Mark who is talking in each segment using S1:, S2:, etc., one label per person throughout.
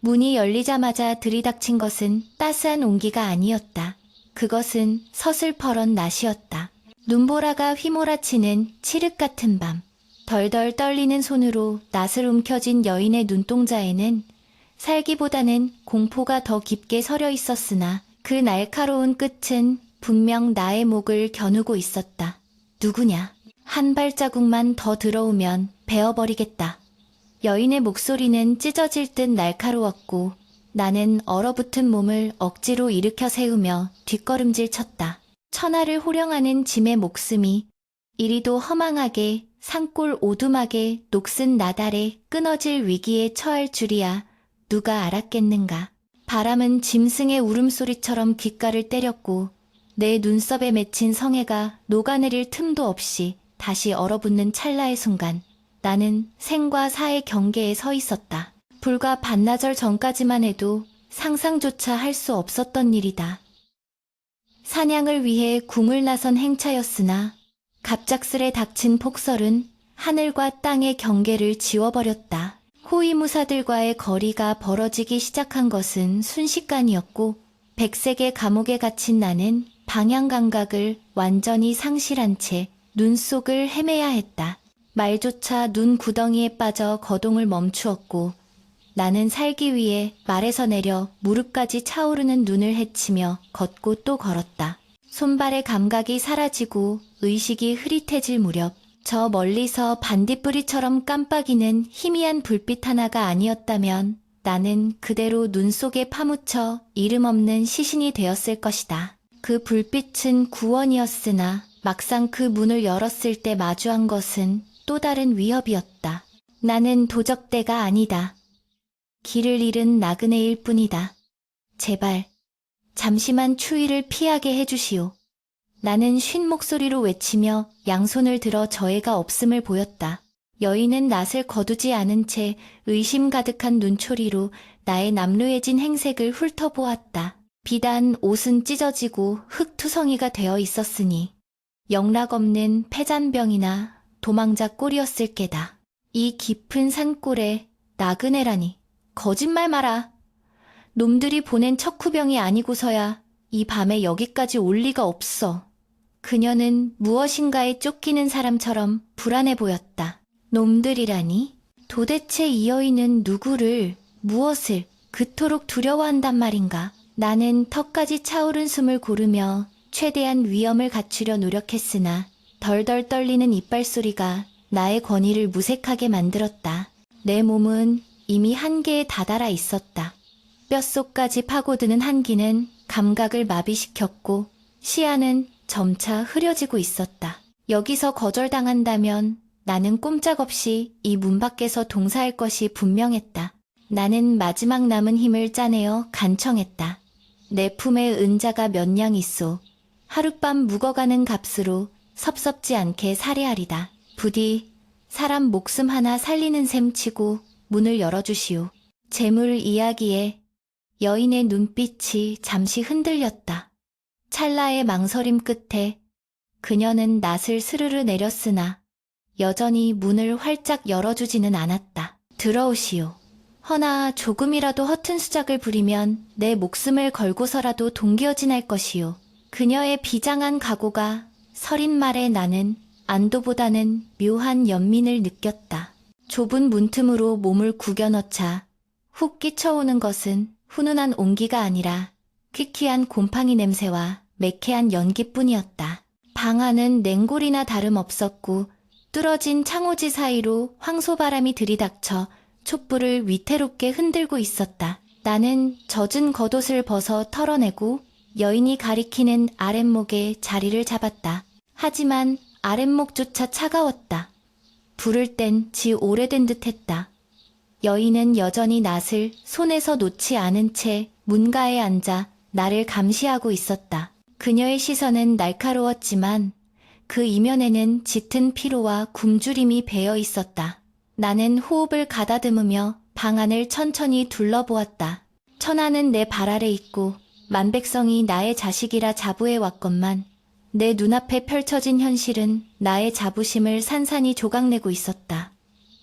S1: 문이 열리자마자 들이닥친 것은 따스한 온기가 아니었다. 그것은 서슬퍼런 낯이었다. 눈보라가 휘몰아치는 칠흑 같은 밤. 덜덜 떨리는 손으로 낯을 움켜쥔 여인의 눈동자에는 살기보다는 공포가 더 깊게 서려 있었으나 그 날카로운 끝은 분명 나의 목을 겨누고 있었다. 누구냐? 한 발자국만 더 들어오면 베어버리겠다. 여인의 목소리는 찢어질 듯 날카로웠고 나는 얼어붙은 몸을 억지로 일으켜 세우며 뒷걸음질 쳤다. 천하를 호령하는 짐의 목숨이 이리도 허망하게 산골 오두막의 녹슨 나달에 끊어질 위기에 처할 줄이야 누가 알았겠는가. 바람은 짐승의 울음소리처럼 귓가를 때렸고 내 눈썹에 맺힌 성에가 녹아내릴 틈도 없이 다시 얼어붙는 찰나의 순간 나는 생과 사의 경계에 서 있었다. 불과 반나절 전까지만 해도 상상조차 할 수 없었던 일이다. 사냥을 위해 궁을 나선 행차였으나 갑작스레 닥친 폭설은 하늘과 땅의 경계를 지워버렸다. 호위무사들과의 거리가 벌어지기 시작한 것은 순식간이었고 백색의 감옥에 갇힌 나는 방향 감각을 완전히 상실한 채 눈 속을 헤매야 했다. 말조차 눈 구덩이에 빠져 거동을 멈추었고 나는 살기 위해 말에서 내려 무릎까지 차오르는 눈을 헤치며 걷고 또 걸었다. 손발의 감각이 사라지고 의식이 흐릿해질 무렵 저 멀리서 반딧불이처럼 깜빡이는 희미한 불빛 하나가 아니었다면 나는 그대로 눈 속에 파묻혀 이름 없는 시신이 되었을 것이다. 그 불빛은 구원이었으나 막상 그 문을 열었을 때 마주한 것은 또 다른 위협이었다. 나는 도적대가 아니다. 길을 잃은 나그네일 뿐이다. 제발 잠시만 추위를 피하게 해주시오. 나는 쉰 목소리로 외치며 양손을 들어 저해가 없음을 보였다. 여인은 낯을 거두지 않은 채 의심 가득한 눈초리로 나의 남루해진 행색을 훑어보았다. 비단 옷은 찢어지고 흙투성이가 되어 있었으니 영락없는 폐잔병이나 도망자 꼴이었을 게다. 이 깊은 산골에 나그네라니. 거짓말 마라. 놈들이 보낸 척후병이 아니고서야 이 밤에 여기까지 올 리가 없어. 그녀는 무엇인가에 쫓기는 사람처럼 불안해 보였다. 놈들이라니? 도대체 이 여인은 누구를, 무엇을 그토록 두려워한단 말인가? 나는 턱까지 차오른 숨을 고르며 최대한 위엄을 갖추려 노력했으나 덜덜 떨리는 이빨 소리가 나의 권위를 무색하게 만들었다. 내 몸은 이미 한계에 다다라 있었다. 뼛속까지 파고드는 한기는 감각을 마비시켰고 시야는 점차 흐려지고 있었다. 여기서 거절당한다면 나는 꼼짝없이 이 문 밖에서 동사할 것이 분명했다. 나는 마지막 남은 힘을 짜내어 간청했다. 내 품에 은자가 몇 냥 있소. 하룻밤 묵어가는 값으로 섭섭지 않게 살해하리다. 부디 사람 목숨 하나 살리는 셈 치고 문을 열어주시오. 재물 이야기에 여인의 눈빛이 잠시 흔들렸다. 찰나의 망설임 끝에 그녀는 낯을 스르르 내렸으나 여전히 문을 활짝 열어주지는 않았다. 들어오시오. 허나 조금이라도 허튼 수작을 부리면 내 목숨을 걸고서라도 동기어진할 것이오. 그녀의 비장한 각오가 서린 말에 나는 안도보다는 묘한 연민을 느꼈다. 좁은 문틈으로 몸을 구겨 넣자 훅 끼쳐오는 것은 훈훈한 온기가 아니라 퀴퀴한 곰팡이 냄새와 매캐한 연기뿐이었다. 방 안은 냉골이나 다름없었고 뚫어진 창호지 사이로 황소바람이 들이닥쳐 촛불을 위태롭게 흔들고 있었다. 나는 젖은 겉옷을 벗어 털어내고 여인이 가리키는 아랫목에 자리를 잡았다. 하지만 아랫목조차 차가웠다. 부를 땐 지 오래된 듯했다. 여인은 여전히 낯을 손에서 놓지 않은 채 문가에 앉아 나를 감시하고 있었다. 그녀의 시선은 날카로웠지만 그 이면에는 짙은 피로와 굶주림이 배어 있었다. 나는 호흡을 가다듬으며 방 안을 천천히 둘러보았다. 천하는 내 발 아래 있고 만백성이 나의 자식이라 자부해 왔건만 내 눈앞에 펼쳐진 현실은 나의 자부심을 산산이 조각내고 있었다.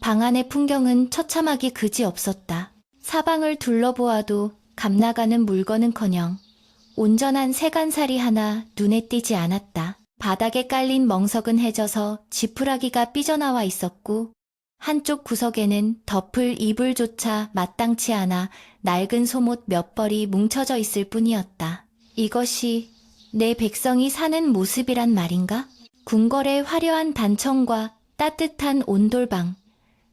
S1: 방 안의 풍경은 처참하기 그지없었다. 사방을 둘러보아도 감나가는 물건은커녕 온전한 세간살이 하나 눈에 띄지 않았다. 바닥에 깔린 멍석은 해져서 지푸라기가 삐져나와 있었고 한쪽 구석에는 덮을 이불조차 마땅치 않아 낡은 속옷 몇 벌이 뭉쳐져 있을 뿐이었다. 이것이 내 백성이 사는 모습이란 말인가? 궁궐의 화려한 단청과 따뜻한 온돌방,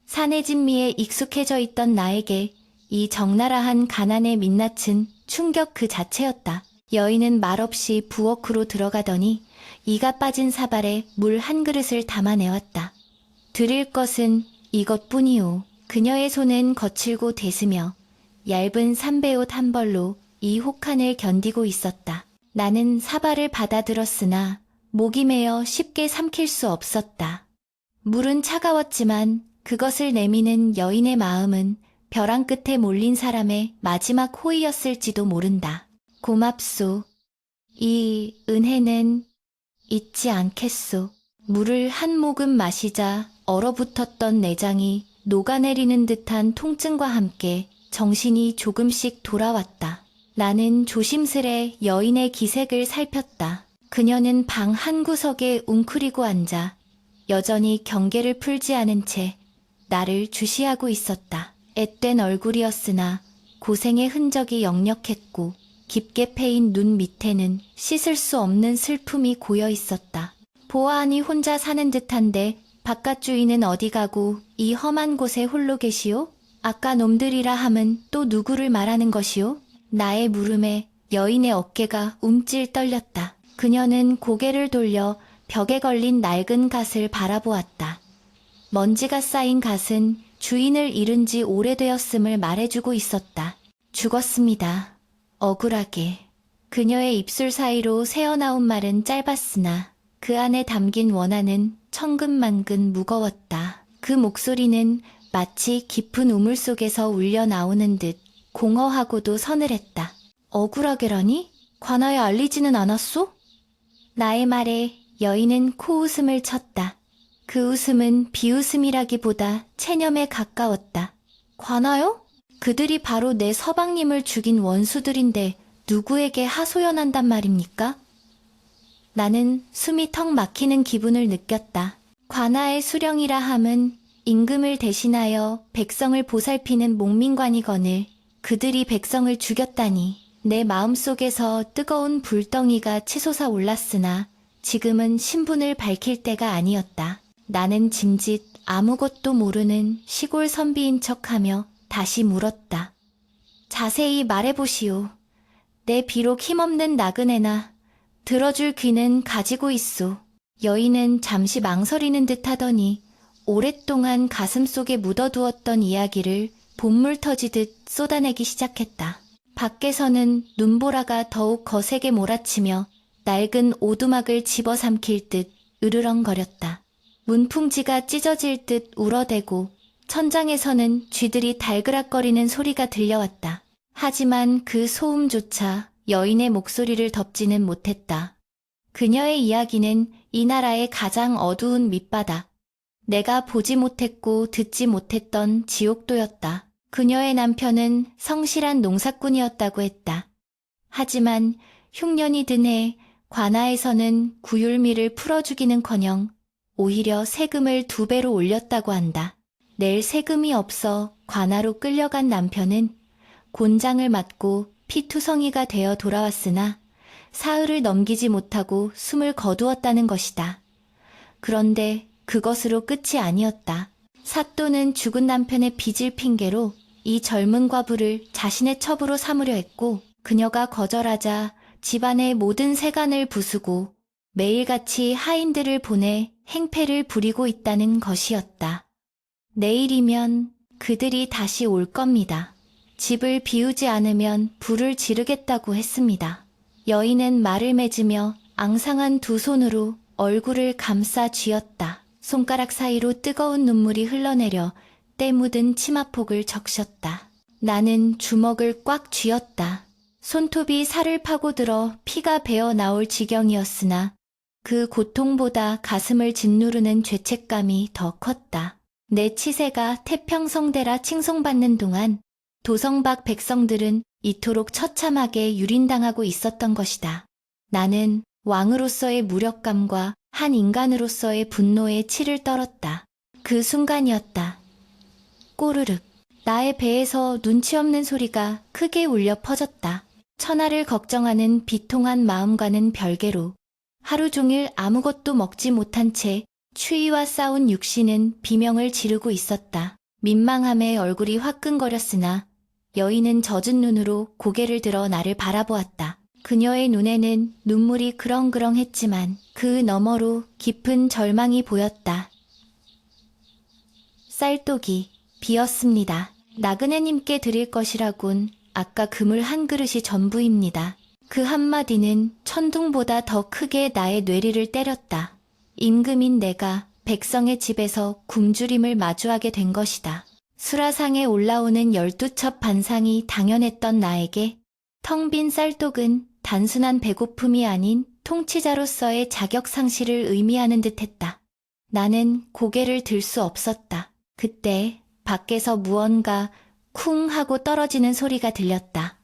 S1: 산의 진미에 익숙해져 있던 나에게 이 적나라한 가난의 민낯은 충격 그 자체였다. 여인은 말없이 부엌으로 들어가더니 이가 빠진 사발에 물 한 그릇을 담아내왔다. 드릴 것은 이것뿐이오. 그녀의 손은 거칠고 대스며 얇은 삼배옷 한 벌로 이 혹한을 견디고 있었다. 나는 사발을 받아들었으나 목이 메어 쉽게 삼킬 수 없었다. 물은 차가웠지만 그것을 내미는 여인의 마음은 벼랑 끝에 몰린 사람의 마지막 호의였을지도 모른다. 고맙소. 이 은혜는 잊지 않겠소. 물을 한 모금 마시자 얼어붙었던 내장이 녹아내리는 듯한 통증과 함께 정신이 조금씩 돌아왔다. 나는 조심스레 여인의 기색을 살폈다. 그녀는 방 한구석에 웅크리고 앉아 여전히 경계를 풀지 않은 채 나를 주시하고 있었다. 앳된 얼굴이었으나 고생의 흔적이 역력했고 깊게 패인 눈 밑에는 씻을 수 없는 슬픔이 고여 있었다. 보아하니 혼자 사는 듯한데 바깥 주인은 어디 가고 이 험한 곳에 홀로 계시오? 아까 놈들이라 함은 또 누구를 말하는 것이오? 나의 물음에 여인의 어깨가 움찔 떨렸다. 그녀는 고개를 돌려 벽에 걸린 낡은 갓을 바라보았다. 먼지가 쌓인 갓은 주인을 잃은 지 오래되었음을 말해주고 있었다. 죽었습니다. 억울하게. 그녀의 입술 사이로 새어나온 말은 짧았으나 그 안에 담긴 원한은 천근만근 무거웠다. 그 목소리는 마치 깊은 우물 속에서 울려 나오는 듯 공허하고도 서늘했다. 억울하게라니? 관아에 알리지는 않았소? 나의 말에 여인은 코웃음을 쳤다. 그 웃음은 비웃음이라기보다 체념에 가까웠다. 관아요? 그들이 바로 내 서방님을 죽인 원수들인데 누구에게 하소연한단 말입니까? 나는 숨이 턱 막히는 기분을 느꼈다. 관아의 수령이라 함은 임금을 대신하여 백성을 보살피는 목민관이거늘 그들이 백성을 죽였다니 내 마음속에서 뜨거운 불덩이가 치솟아 올랐으나 지금은 신분을 밝힐 때가 아니었다. 나는 짐짓 아무것도 모르는 시골 선비인 척하며 다시 물었다. 자세히 말해보시오. 내 비록 힘없는 나그네나 들어줄 귀는 가지고 있소. 여인은 잠시 망설이는 듯 하더니 오랫동안 가슴속에 묻어두었던 이야기를 본물 터지듯 쏟아내기 시작했다. 밖에서는 눈보라가 더욱 거세게 몰아치며 낡은 오두막을 집어삼킬 듯 으르렁거렸다. 문풍지가 찢어질 듯 울어대고 천장에서는 쥐들이 달그락거리는 소리가 들려왔다. 하지만 그 소음조차 여인의 목소리를 덮지는 못했다. 그녀의 이야기는 이 나라의 가장 어두운 밑바닥, 내가 보지 못했고 듣지 못했던 지옥도였다. 그녀의 남편은 성실한 농사꾼이었다고 했다. 하지만 흉년이 든 해 관아에서는 구휼미를 풀어주기는커녕 오히려 세금을 2배로 올렸다고 한다. 낼 세금이 없어 관아로 끌려간 남편은 곤장을 맞고 피투성이가 되어 돌아왔으나 사흘을 넘기지 못하고 숨을 거두었다는 것이다. 그런데 그것으로 끝이 아니었다. 사또는 죽은 남편의 빚을 핑계로 이 젊은 과부를 자신의 첩으로 삼으려 했고 그녀가 거절하자 집안의 모든 세간을 부수고 매일같이 하인들을 보내 행패를 부리고 있다는 것이었다. 내일이면 그들이 다시 올 겁니다. 집을 비우지 않으면 불을 지르겠다고 했습니다. 여인은 말을 맺으며 앙상한 두 손으로 얼굴을 감싸 쥐었다. 손가락 사이로 뜨거운 눈물이 흘러내려 때 묻은 치마폭을 적셨다. 나는 주먹을 꽉 쥐었다. 손톱이 살을 파고들어 피가 배어 나올 지경이었으나 그 고통보다 가슴을 짓누르는 죄책감이 더 컸다. 내 치세가 태평성대라 칭송받는 동안 도성박 백성들은 이토록 처참하게 유린당하고 있었던 것이다. 나는 왕으로서의 무력감과 한 인간으로서의 분노에 치를 떨었다. 그 순간이었다. 꼬르륵. 나의 배에서 눈치 없는 소리가 크게 울려 퍼졌다. 천하를 걱정하는 비통한 마음과는 별개로 하루 종일 아무것도 먹지 못한 채 추위와 싸운 육신은 비명을 지르고 있었다. 민망함에 얼굴이 화끈거렸으나 여인은 젖은 눈으로 고개를 들어 나를 바라보았다. 그녀의 눈에는 눈물이 그렁그렁했지만 그 너머로 깊은 절망이 보였다. 쌀독이 비었습니다. 나그네님께 드릴 것이라곤 아까 그물 한 그릇이 전부입니다. 그 한마디는 천둥보다 더 크게 나의 뇌리를 때렸다. 임금인 내가 백성의 집에서 굶주림을 마주하게 된 것이다. 수라상에 올라오는 12첩 반상이 당연했던 나에게 텅 빈 쌀독은 단순한 배고픔이 아닌 통치자로서의 자격 상실을 의미하는 듯했다. 나는 고개를 들 수 없었다. 그때 밖에서 무언가 쿵 하고 떨어지는 소리가 들렸다.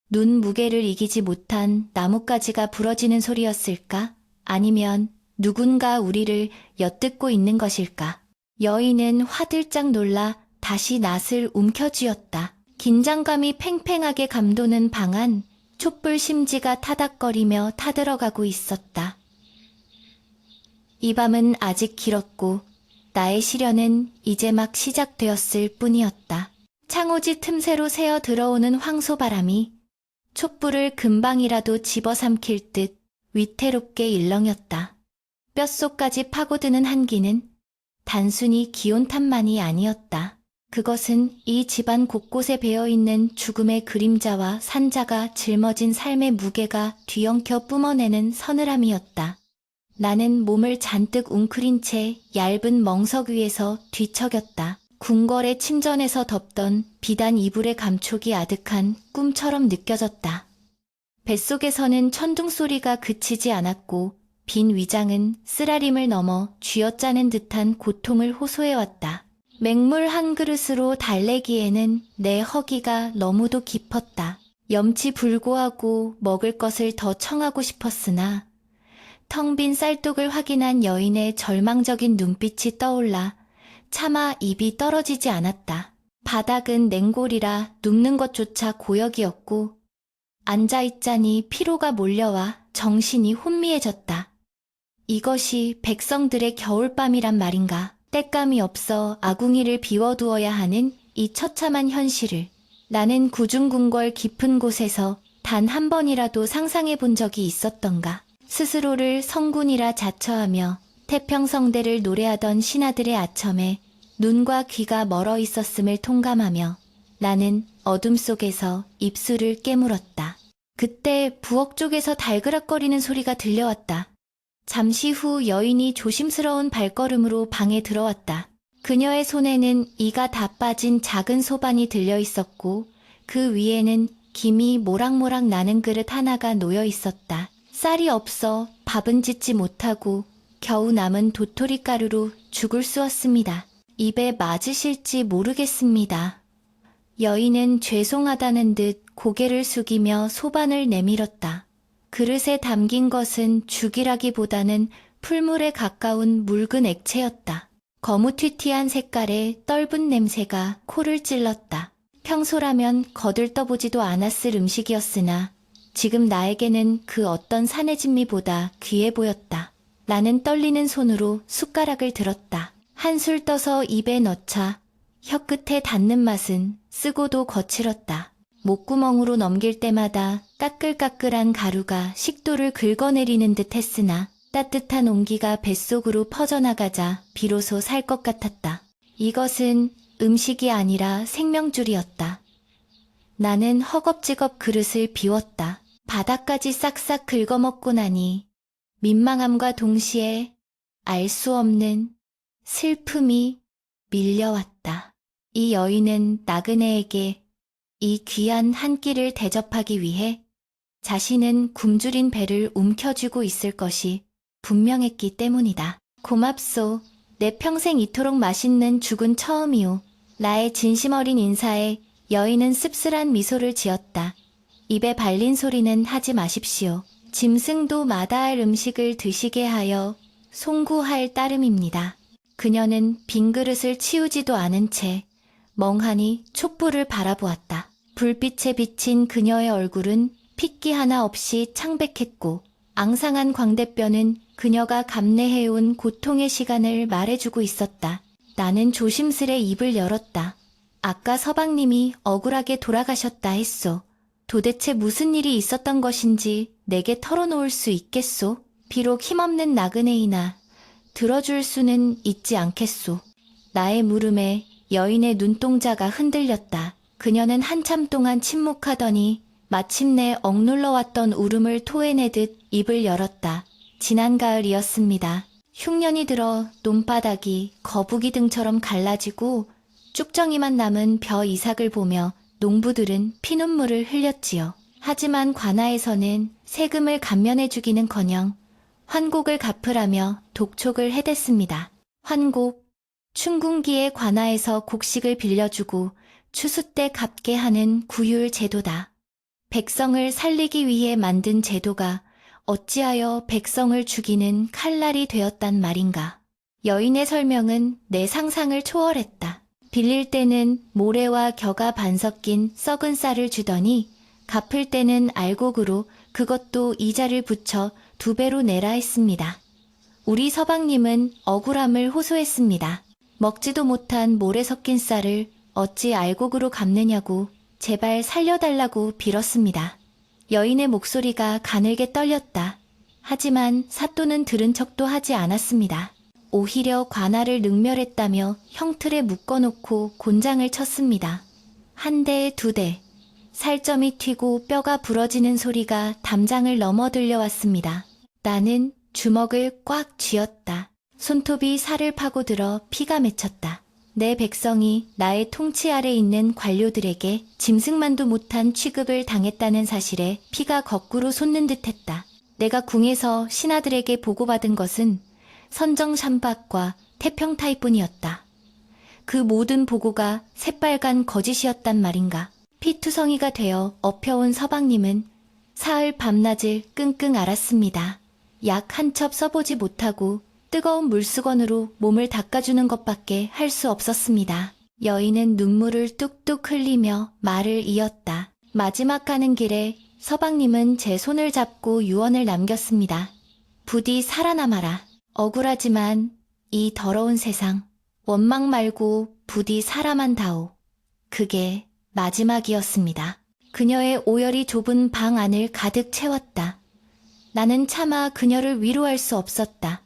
S1: 눈 무게를 이기지 못한 나뭇가지가 부러지는 소리였을까? 아니면 누군가 우리를 엿듣고 있는 것일까? 여인은 화들짝 놀라 다시 낫을 움켜쥐었다. 긴장감이 팽팽하게 감도는 방 안 촛불 심지가 타닥거리며 타들어가고 있었다. 이 밤은 아직 길었고 나의 시련은 이제 막 시작되었을 뿐이었다. 창호지 틈새로 새어 들어오는 황소바람이 촛불을 금방이라도 집어삼킬 듯 위태롭게 일렁였다. 뼛속까지 파고드는 한기는 단순히 기온탓만이 아니었다. 그것은 이 집안 곳곳에 배어있는 죽음의 그림자와 산자가 짊어진 삶의 무게가 뒤엉켜 뿜어내는 서늘함이었다. 나는 몸을 잔뜩 웅크린 채 얇은 멍석 위에서 뒤척였다. 궁궐의 침전에서 덮던 비단 이불의 감촉이 아득한 꿈처럼 느껴졌다. 뱃속에서는 천둥 소리가 그치지 않았고 빈 위장은 쓰라림을 넘어 쥐어짜는 듯한 고통을 호소해왔다. 맹물 한 그릇으로 달래기에는 내 허기가 너무도 깊었다. 염치 불고하고 먹을 것을 더 청하고 싶었으나 텅 빈 쌀독을 확인한 여인의 절망적인 눈빛이 떠올라 차마 입이 떨어지지 않았다. 바닥은 냉골이라 눕는 것조차 고역이었고 앉아있자니 피로가 몰려와 정신이 혼미해졌다. 이것이 백성들의 겨울밤이란 말인가? 땔감이 없어 아궁이를 비워두어야 하는 이 처참한 현실을 나는 구중궁궐 깊은 곳에서 단 한 번이라도 상상해 본 적이 있었던가? 스스로를 성군이라 자처하며 태평성대를 노래하던 신하들의 아첨에 눈과 귀가 멀어 있었음을 통감하며 나는 어둠 속에서 입술을 깨물었다. 그때 부엌 쪽에서 달그락거리는 소리가 들려왔다. 잠시 후 여인이 조심스러운 발걸음으로 방에 들어왔다. 그녀의 손에는 이가 다 빠진 작은 소반이 들려 있었고 그 위에는 김이 모락모락 나는 그릇 하나가 놓여 있었다. 쌀이 없어 밥은 짓지 못하고 겨우 남은 도토리 가루로 죽을 쑤었습니다. 입에 맞으실지 모르겠습니다. 여인은 죄송하다는 듯 고개를 숙이며 소반을 내밀었다. 그릇에 담긴 것은 죽이라기보다는 풀물에 가까운 묽은 액체였다. 거무튀튀한 색깔에 떫은 냄새가 코를 찔렀다. 평소라면 거들떠보지도 않았을 음식이었으나 지금 나에게는 그 어떤 산해진미보다 귀해 보였다. 나는 떨리는 손으로 숟가락을 들었다. 한술 떠서 입에 넣자 혀끝에 닿는 맛은 쓰고도 거칠었다. 목구멍으로 넘길 때마다 까끌까끌한 가루가 식도를 긁어내리는 듯 했으나 따뜻한 온기가 뱃속으로 퍼져나가자 비로소 살 것 같았다. 이것은 음식이 아니라 생명줄이었다. 나는 허겁지겁 그릇을 비웠다. 바닥까지 싹싹 긁어먹고 나니 민망함과 동시에 알 수 없는 슬픔이 밀려왔다. 이 여인은 나그네에게 이 귀한 한 끼를 대접하기 위해 자신은 굶주린 배를 움켜쥐고 있을 것이 분명했기 때문이다. 고맙소. 내 평생 이토록 맛있는 죽은 처음이오. 나의 진심 어린 인사에 여인은 씁쓸한 미소를 지었다. 입에 발린 소리는 하지 마십시오. 짐승도 마다할 음식을 드시게 하여 송구할 따름입니다. 그녀는 빈 그릇을 치우지도 않은 채 멍하니 촛불을 바라보았다. 불빛에 비친 그녀의 얼굴은 핏기 하나 없이 창백했고 앙상한 광대뼈는 그녀가 감내해온 고통의 시간을 말해주고 있었다. 나는 조심스레 입을 열었다. 아까 서방님이 억울하게 돌아가셨다 했소. 도대체 무슨 일이 있었던 것인지 내게 털어놓을 수 있겠소? 비록 힘없는 나그네이나 들어줄 수는 있지 않겠소. 나의 물음에 여인의 눈동자가 흔들렸다. 그녀는 한참 동안 침묵하더니 마침내 억눌러왔던 울음을 토해내듯 입을 열었다. 지난 가을이었습니다. 흉년이 들어 논바닥이 거북이 등처럼 갈라지고 쭉정이만 남은 벼 이삭을 보며 농부들은 피눈물을 흘렸지요. 하지만 관아에서는 세금을 감면해주기는커녕 환곡을 갚으라며 독촉을 해댔습니다. 환곡, 춘궁기의 관아에서 곡식을 빌려주고 추수 때 갚게 하는 구휼 제도다. 백성을 살리기 위해 만든 제도가 어찌하여 백성을 죽이는 칼날이 되었단 말인가. 여인의 설명은 내 상상을 초월했다. 빌릴 때는 모래와 겨가 반 섞인 썩은 쌀을 주더니 갚을 때는 알곡으로 그것도 이자를 붙여 2배로 내라 했습니다. 우리 서방님은 억울함을 호소했습니다. 먹지도 못한 모래 섞인 쌀을 어찌 알곡으로 갚느냐고 제발 살려달라고 빌었습니다. 여인의 목소리가 가늘게 떨렸다. 하지만 사또는 들은 척도 하지 않았습니다. 오히려 관아를 능멸했다며 형틀에 묶어놓고 곤장을 쳤습니다. 1대, 2대. 살점이 튀고 뼈가 부러지는 소리가 담장을 넘어 들려왔습니다. 나는 주먹을 꽉 쥐었다. 손톱이 살을 파고들어 피가 맺혔다. 내 백성이 나의 통치 아래 있는 관료들에게 짐승만도 못한 취급을 당했다는 사실에 피가 거꾸로 솟는 듯했다. 내가 궁에서 신하들에게 보고받은 것은 선정삼박과 태평타이뿐이었다. 그 모든 보고가 새빨간 거짓이었단 말인가. 피투성이가 되어 엎혀온 서방님은 사흘 밤낮을 끙끙 앓았습니다. 약 한 첩 써보지 못하고 뜨거운 물수건으로 몸을 닦아주는 것밖에 할 수 없었습니다. 여인은 눈물을 뚝뚝 흘리며 말을 이었다. 마지막 가는 길에 서방님은 제 손을 잡고 유언을 남겼습니다. 부디 살아남아라. 억울하지만 이 더러운 세상, 원망 말고 부디 살아만 다오. 그게 마지막이었습니다. 그녀의 오열이 좁은 방 안을 가득 채웠다. 나는 차마 그녀를 위로할 수 없었다.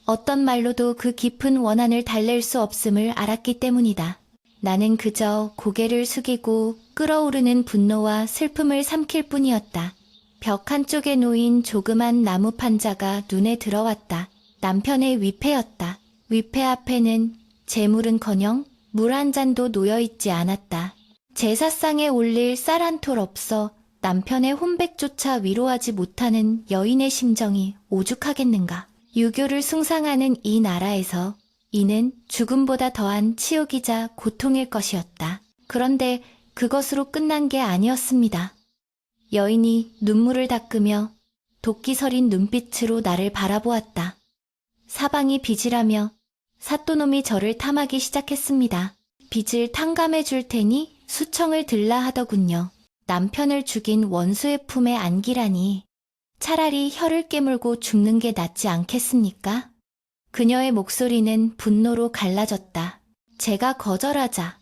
S1: 어떤 말로도 그 깊은 원한을 달랠 수 없음을 알았기 때문이다. 나는 그저 고개를 숙이고 끓어오르는 분노와 슬픔을 삼킬 뿐이었다. 벽 한쪽에 놓인 조그만 나무 판자가 눈에 들어왔다. 남편의 위패였다. 위패 앞에는 재물은커녕 물 한 잔도 놓여있지 않았다. 제사상에 올릴 쌀 한 톨 없어 남편의 혼백조차 위로하지 못하는 여인의 심정이 오죽하겠는가. 유교를 숭상하는 이 나라에서 이는 죽음보다 더한 치욕이자 고통일 것이었다. 그런데 그것으로 끝난 게 아니었습니다. 여인이 눈물을 닦으며 도끼 서린 눈빛으로 나를 바라보았다. 사방이 빚이라며 사또놈이 저를 탐하기 시작했습니다. 빚을 탕감해 줄 테니 수청을 들라 하더군요. 남편을 죽인 원수의 품에 안기라니 차라리 혀를 깨물고 죽는 게 낫지 않겠습니까? 그녀의 목소리는 분노로 갈라졌다. 제가 거절하자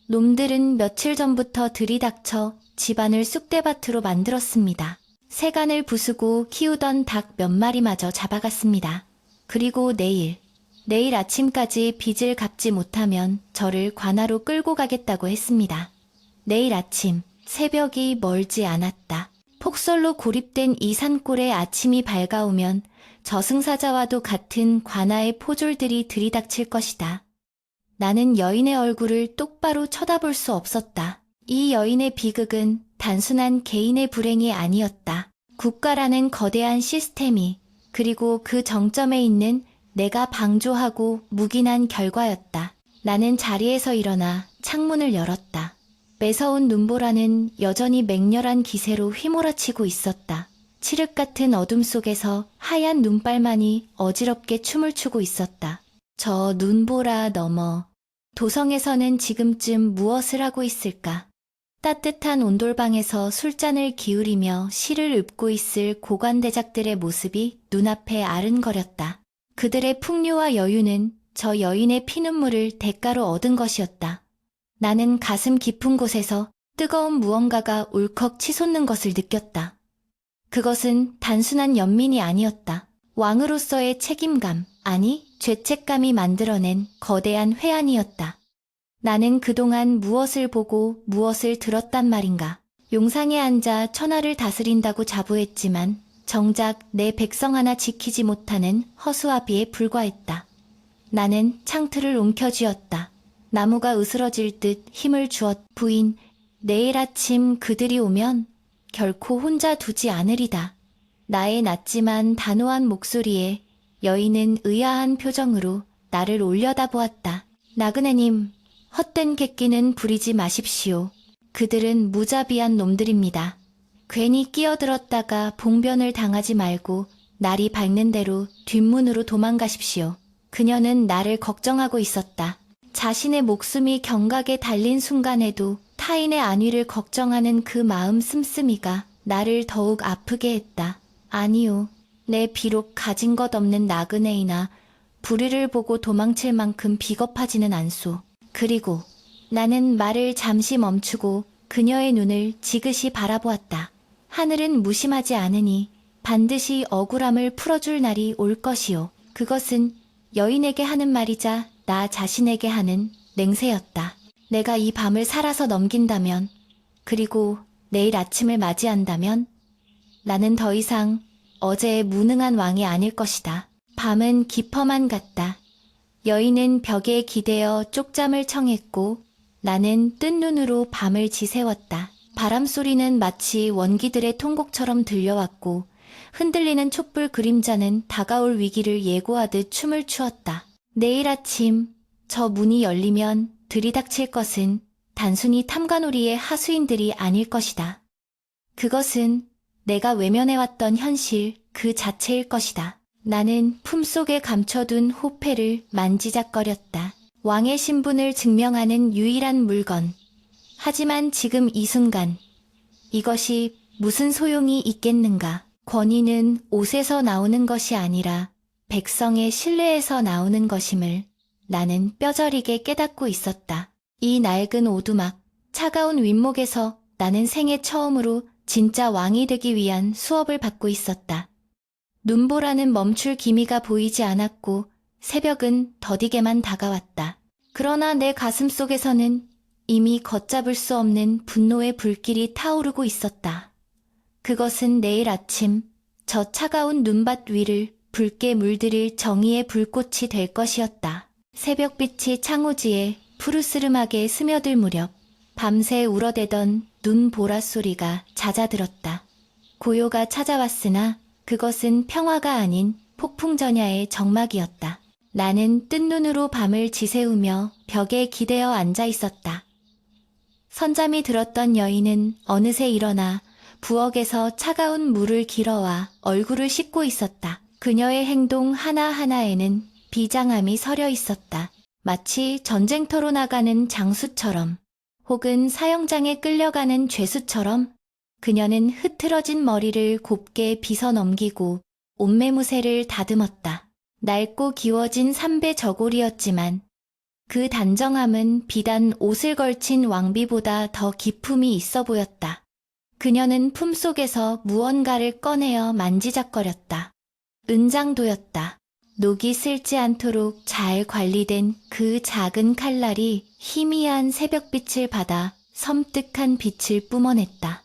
S1: 놈들은 며칠 전부터 들이닥쳐 집안을 쑥대밭으로 만들었습니다. 세간을 부수고 키우던 닭 몇 마리마저 잡아갔습니다. 그리고 내일 아침까지 빚을 갚지 못하면 저를 관아로 끌고 가겠다고 했습니다. 내일 아침, 새벽이 멀지 않았다. 폭설로 고립된 이 산골에 아침이 밝아오면 저승사자와도 같은 관아의 포졸들이 들이닥칠 것이다. 나는 여인의 얼굴을 똑바로 쳐다볼 수 없었다. 이 여인의 비극은 단순한 개인의 불행이 아니었다. 국가라는 거대한 시스템이, 그리고 그 정점에 있는 내가 방조하고 묵인한 결과였다. 나는 자리에서 일어나 창문을 열었다. 매서운 눈보라는 여전히 맹렬한 기세로 휘몰아치고 있었다. 칠흑 같은 어둠 속에서 하얀 눈발만이 어지럽게 춤을 추고 있었다. 저 눈보라 너머, 도성에서는 지금쯤 무엇을 하고 있을까? 따뜻한 온돌방에서 술잔을 기울이며 시를 읊고 있을 고관대작들의 모습이 눈앞에 아른거렸다. 그들의 풍류와 여유는 저 여인의 피눈물을 대가로 얻은 것이었다. 나는 가슴 깊은 곳에서 뜨거운 무언가가 울컥 치솟는 것을 느꼈다. 그것은 단순한 연민이 아니었다. 왕으로서의 책임감, 아니 죄책감이 만들어낸 거대한 회한이었다. 나는 그동안 무엇을 보고 무엇을 들었단 말인가. 용상에 앉아 천하를 다스린다고 자부했지만 정작 내 백성 하나 지키지 못하는 허수아비에 불과했다. 나는 창틀을 움켜쥐었다. 나무가 으스러질 듯 힘을 주었. 부인, 내일 아침 그들이 오면 결코 혼자 두지 않으리다. 나의 낮지만 단호한 목소리에 여인은 의아한 표정으로 나를 올려다보았다. 나그네님, 헛된 객기는 부리지 마십시오. 그들은 무자비한 놈들입니다. 괜히 끼어들었다가 봉변을 당하지 말고 날이 밝는 대로 뒷문으로 도망가십시오. 그녀는 나를 걱정하고 있었다. 자신의 목숨이 경각에 달린 순간에도 타인의 안위를 걱정하는 그 마음 씀씀이가 나를 더욱 아프게 했다. 아니요, 내 비록 가진 것 없는 나그네이나 불의를 보고 도망칠 만큼 비겁하지는 않소. 그리고 나는 말을 잠시 멈추고 그녀의 눈을 지그시 바라보았다. 하늘은 무심하지 않으니 반드시 억울함을 풀어줄 날이 올 것이요. 그것은 여인에게 하는 말이자 나 자신에게 하는 맹세였다. 내가 이 밤을 살아서 넘긴다면, 그리고 내일 아침을 맞이한다면 나는 더 이상 어제의 무능한 왕이 아닐 것이다. 밤은 깊어만 갔다. 여인은 벽에 기대어 쪽잠을 청했고 나는 뜬 눈으로 밤을 지새웠다. 바람 소리는 마치 원기들의 통곡처럼 들려왔고 흔들리는 촛불 그림자는 다가올 위기를 예고하듯 춤을 추었다. 내일 아침 저 문이 열리면 들이닥칠 것은 단순히 탐관오리의 하수인들이 아닐 것이다. 그것은 내가 외면해왔던 현실 그 자체일 것이다. 나는 품속에 감춰둔 호패를 만지작거렸다. 왕의 신분을 증명하는 유일한 물건. 하지만 지금 이 순간 이것이 무슨 소용이 있겠는가? 권위는 옷에서 나오는 것이 아니라 백성의 신뢰에서 나오는 것임을 나는 뼈저리게 깨닫고 있었다. 이 낡은 오두막, 차가운 윗목에서 나는 생애 처음으로 진짜 왕이 되기 위한 수업을 받고 있었다. 눈보라는 멈출 기미가 보이지 않았고 새벽은 더디게만 다가왔다. 그러나 내 가슴 속에서는 이미 걷잡을 수 없는 분노의 불길이 타오르고 있었다. 그것은 내일 아침 저 차가운 눈밭 위를 붉게 물들일 정의의 불꽃이 될 것이었다. 새벽빛이 창호지에 푸르스름하게 스며들 무렵 밤새 울어대던 눈보라 소리가 잦아들었다. 고요가 찾아왔으나 그것은 평화가 아닌 폭풍전야의 정막이었다. 나는 뜬 눈으로 밤을 지새우며 벽에 기대어 앉아 있었다. 선잠이 들었던 여인은 어느새 일어나 부엌에서 차가운 물을 길어와 얼굴을 씻고 있었다. 그녀의 행동 하나하나에는 비장함이 서려 있었다. 마치 전쟁터로 나가는 장수처럼 혹은 사형장에 끌려가는 죄수처럼 그녀는 흐트러진 머리를 곱게 빗어 넘기고 옷매무새를 다듬었다. 낡고 기워진 삼배 저고리였지만 그 단정함은 비단 옷을 걸친 왕비보다 더 기품이 있어 보였다. 그녀는 품속에서 무언가를 꺼내어 만지작거렸다. 은장도였다. 녹이 슬지 않도록 잘 관리된 그 작은 칼날이 희미한 새벽빛을 받아 섬뜩한 빛을 뿜어냈다.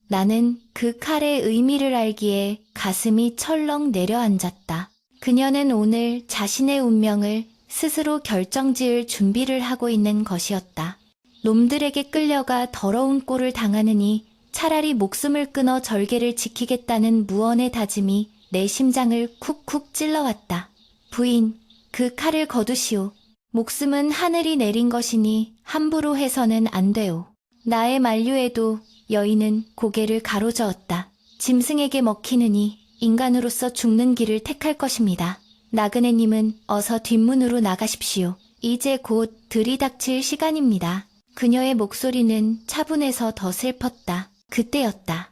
S1: 나는 그 칼의 의미를 알기에 가슴이 철렁 내려앉았다. 그녀는 오늘 자신의 운명을 스스로 결정지을 준비를 하고 있는 것이었다. 놈들에게 끌려가 더러운 꼴을 당하느니 차라리 목숨을 끊어 절개를 지키겠다는 무언의 다짐이 내 심장을 쿡쿡 찔러왔다. 부인, 그 칼을 거두시오. 목숨은 하늘이 내린 것이니 함부로 해서는 안 돼요. 나의 만류에도 여인은 고개를 가로저었다. 짐승에게 먹히느니 인간으로서 죽는 길을 택할 것입니다. 나그네님은 어서 뒷문으로 나가십시오. 이제 곧 들이닥칠 시간입니다. 그녀의 목소리는 차분해서 더 슬펐다. 그때였다.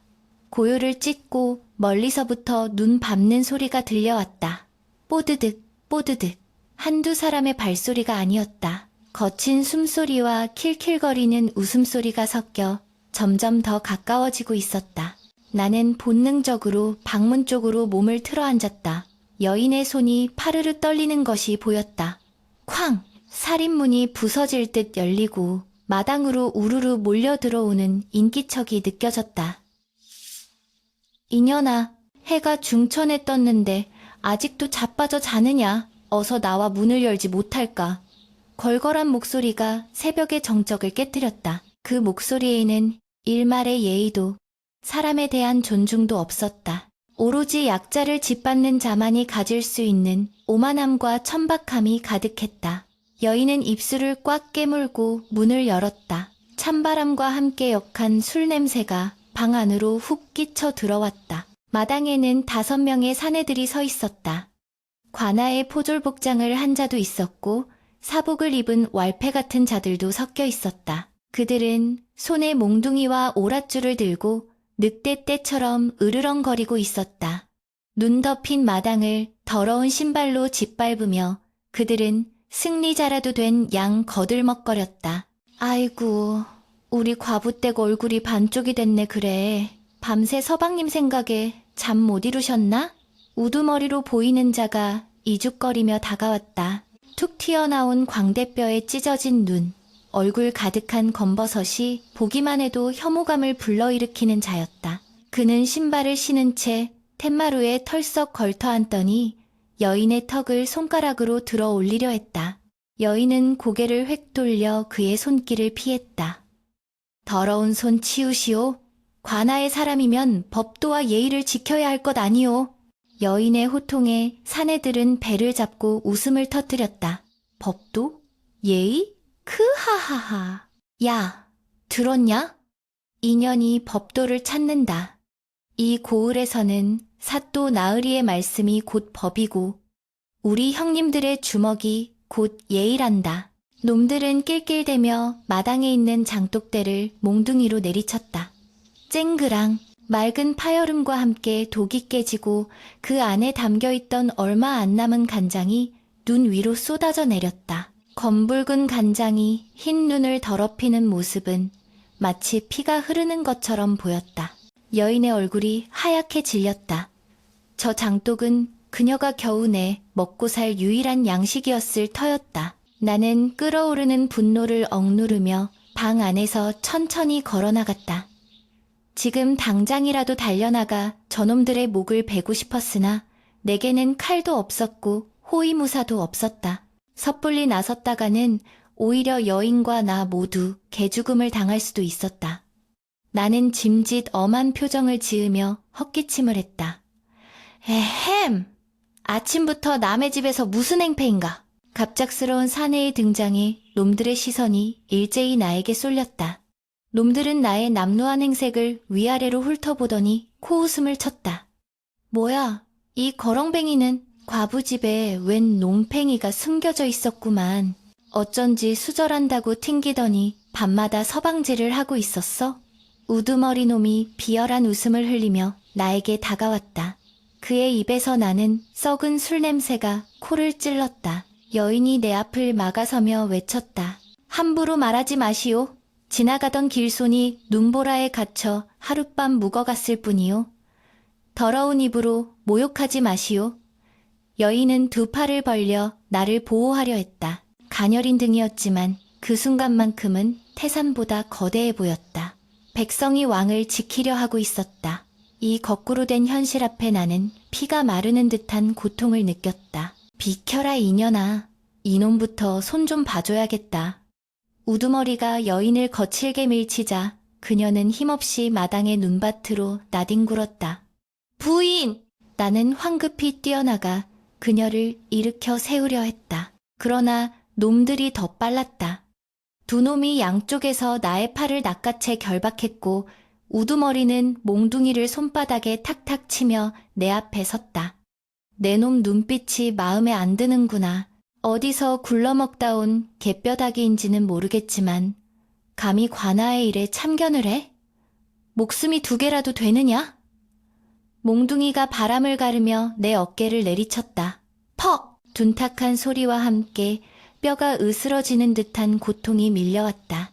S1: 고요를 찢고 멀리서부터 눈 밟는 소리가 들려왔다. 뽀드득, 뽀드득. 한두 사람의 발소리가 아니었다. 거친 숨소리와 킬킬거리는 웃음소리가 섞여 점점 더 가까워지고 있었다. 나는 본능적으로 방문 쪽으로 몸을 틀어 앉았다. 여인의 손이 파르르 떨리는 것이 보였다. 쾅! 살인문이 부서질 듯 열리고 마당으로 우르르 몰려 들어오는 인기척이 느껴졌다. 이년아, 해가 중천에 떴는데 아직도 자빠져 자느냐? 어서 나와 문을 열지 못할까? 걸걸한 목소리가 새벽의 정적을 깨뜨렸다. 그 목소리에는 일말의 예의도 사람에 대한 존중도 없었다. 오로지 약자를 짓밟는 자만이 가질 수 있는 오만함과 천박함이 가득했다. 여인은 입술을 꽉 깨물고 문을 열었다. 찬바람과 함께 역한 술 냄새가 방 안으로 훅 끼쳐 들어왔다. 마당에는 5명의 사내들이 서 있었다. 관아의 포졸복장을 한 자도 있었고 사복을 입은 왈패 같은 자들도 섞여 있었다. 그들은 손에 몽둥이와 오랏줄을 들고 늑대 떼처럼 으르렁거리고 있었다. 눈 덮인 마당을 더러운 신발로 짓밟으며 그들은 승리자라도 된 양 거들먹거렸다. 아이고, 우리 과부댁 얼굴이 반쪽이 됐네 그래. 밤새 서방님 생각에 잠 못 이루셨나? 우두머리로 보이는 자가 이죽거리며 다가왔다. 툭 튀어나온 광대뼈에 찢어진 눈, 얼굴 가득한 검버섯이 보기만 해도 혐오감을 불러일으키는 자였다. 그는 신발을 신은 채 텐마루에 털썩 걸터 앉더니 여인의 턱을 손가락으로 들어 올리려 했다. 여인은 고개를 획 돌려 그의 손길을 피했다. 더러운 손 치우시오. 관아의 사람이면 법도와 예의를 지켜야 할 것 아니오. 여인의 호통에 사내들은 배를 잡고 웃음을 터뜨렸다. 법도? 예의? 크하하하. 야, 들었냐? 인연이 법도를 찾는다. 이 고을에서는 사또 나으리의 말씀이 곧 법이고 우리 형님들의 주먹이 곧 예의란다. 놈들은 낄낄대며 마당에 있는 장독대를 몽둥이로 내리쳤다. 쨍그랑 맑은 파여름과 함께 독이 깨지고 그 안에 담겨있던 얼마 안 남은 간장이 눈 위로 쏟아져 내렸다. 검붉은 간장이 흰 눈을 더럽히는 모습은 마치 피가 흐르는 것처럼 보였다. 여인의 얼굴이 하얗게 질렸다. 저 장독은 그녀가 겨우 내 먹고 살 유일한 양식이었을 터였다. 나는 끓어오르는 분노를 억누르며 방 안에서 천천히 걸어나갔다. 지금 당장이라도 달려나가 저놈들의 목을 베고 싶었으나 내게는 칼도 없었고 호위무사도 없었다. 섣불리 나섰다가는 오히려 여인과 나 모두 개죽음을 당할 수도 있었다. 나는 짐짓 엄한 표정을 지으며 헛기침을 했다. 에헴! 아침부터 남의 집에서 무슨 행패인가? 갑작스러운 사내의 등장에 놈들의 시선이 일제히 나에게 쏠렸다. 놈들은 나의 남루한 행색을 위아래로 훑어보더니 코웃음을 쳤다. 뭐야, 이 거렁뱅이는 과부집에 웬 농팽이가 숨겨져 있었구만. 어쩐지 수절한다고 튕기더니 밤마다 서방제를 하고 있었어? 우두머리 놈이 비열한 웃음을 흘리며 나에게 다가왔다. 그의 입에서 나는 썩은 술 냄새가 코를 찔렀다. 여인이 내 앞을 막아서며 외쳤다. 함부로 말하지 마시오. 지나가던 길손이 눈보라에 갇혀 하룻밤 묵어갔을 뿐이요. 더러운 입으로 모욕하지 마시오. 여인은 두 팔을 벌려 나를 보호하려 했다. 가녀린 등이었지만 그 순간만큼은 태산보다 거대해 보였다. 백성이 왕을 지키려 하고 있었다. 이 거꾸로 된 현실 앞에 나는 피가 마르는 듯한 고통을 느꼈다. 비켜라 이년아. 이놈부터 손 좀 봐줘야겠다. 우두머리가 여인을 거칠게 밀치자 그녀는 힘없이 마당의 눈밭으로 나뒹굴었다. 부인! 나는 황급히 뛰어나가 그녀를 일으켜 세우려 했다. 그러나 놈들이 더 빨랐다. 두 놈이 양쪽에서 나의 팔을 낚아채 결박했고 우두머리는 몽둥이를 손바닥에 탁탁 치며 내 앞에 섰다. 내 놈 눈빛이 마음에 안 드는구나. 어디서 굴러먹다 온 개뼈다귀인지는 모르겠지만 감히 관아의 일에 참견을 해? 목숨이 2개라도 되느냐? 몽둥이가 바람을 가르며 내 어깨를 내리쳤다. 퍽! 둔탁한 소리와 함께 뼈가 으스러지는 듯한 고통이 밀려왔다.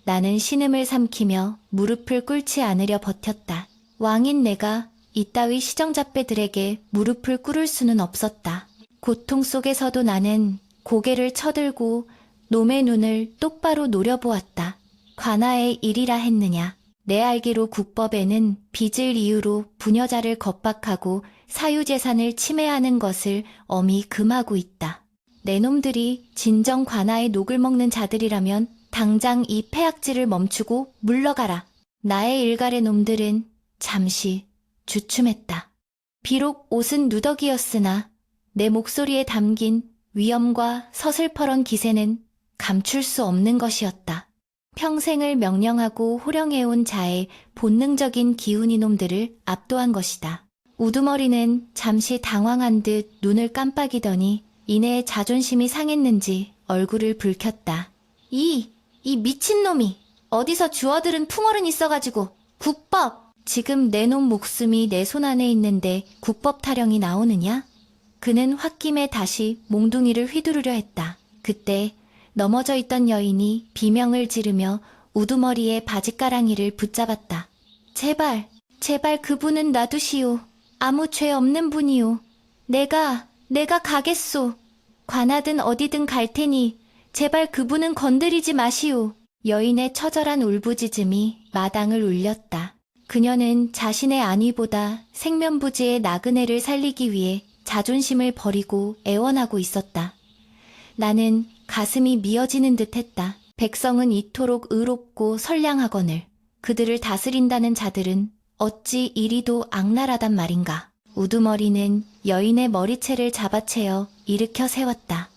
S1: 나는 신음을 삼키며 무릎을 꿇지 않으려 버텼다. 왕인 내가 이따위 시정잡배들에게 무릎을 꿇을 수는 없었다. 고통 속에서도 나는 고개를 쳐들고 놈의 눈을 똑바로 노려보았다. 관아의 일이라 했느냐. 내 알기로 국법에는 빚을 이유로 부녀자를 겁박하고 사유재산을 침해하는 것을 엄히 금하고 있다. 내 놈들이 진정 관아의 녹을 먹는 자들이라면 당장 이 폐악질을 멈추고 물러가라. 나의 일갈의 놈들은 잠시 주춤했다. 비록 옷은 누더기였으나 내 목소리에 담긴 위엄과 서슬퍼런 기세는 감출 수 없는 것이었다. 평생을 명령하고 호령해온 자의 본능적인 기운이 놈들을 압도한 것이다. 우두머리는 잠시 당황한 듯 눈을 깜빡이더니 이내 자존심이 상했는지 얼굴을 붉혔다. 이 미친놈이 어디서 주워들은 풍어른 있어가지고 국법! 지금 내 놈 목숨이 내 손 안에 있는데 국법 타령이 나오느냐? 그는 홧김에 다시 몽둥이를 휘두르려 했다. 그때 넘어져 있던 여인이 비명을 지르며 우두머리의 바짓가랑이를 붙잡았다. 제발 그분은 놔두시오. 아무 죄 없는 분이오. 내가 가겠소. 관하든 어디든 갈 테니 제발 그분은 건드리지 마시오. 여인의 처절한 울부짖음이 마당을 울렸다. 그녀는 자신의 안위보다 생면부지의 나그네를 살리기 위해 자존심을 버리고 애원하고 있었다. 나는 가슴이 미어지는 듯했다. 백성은 이토록 의롭고 선량하거늘 그들을 다스린다는 자들은 어찌 이리도 악랄하단 말인가. 우두머리는 여인의 머리채를 잡아채어 일으켜 세웠다.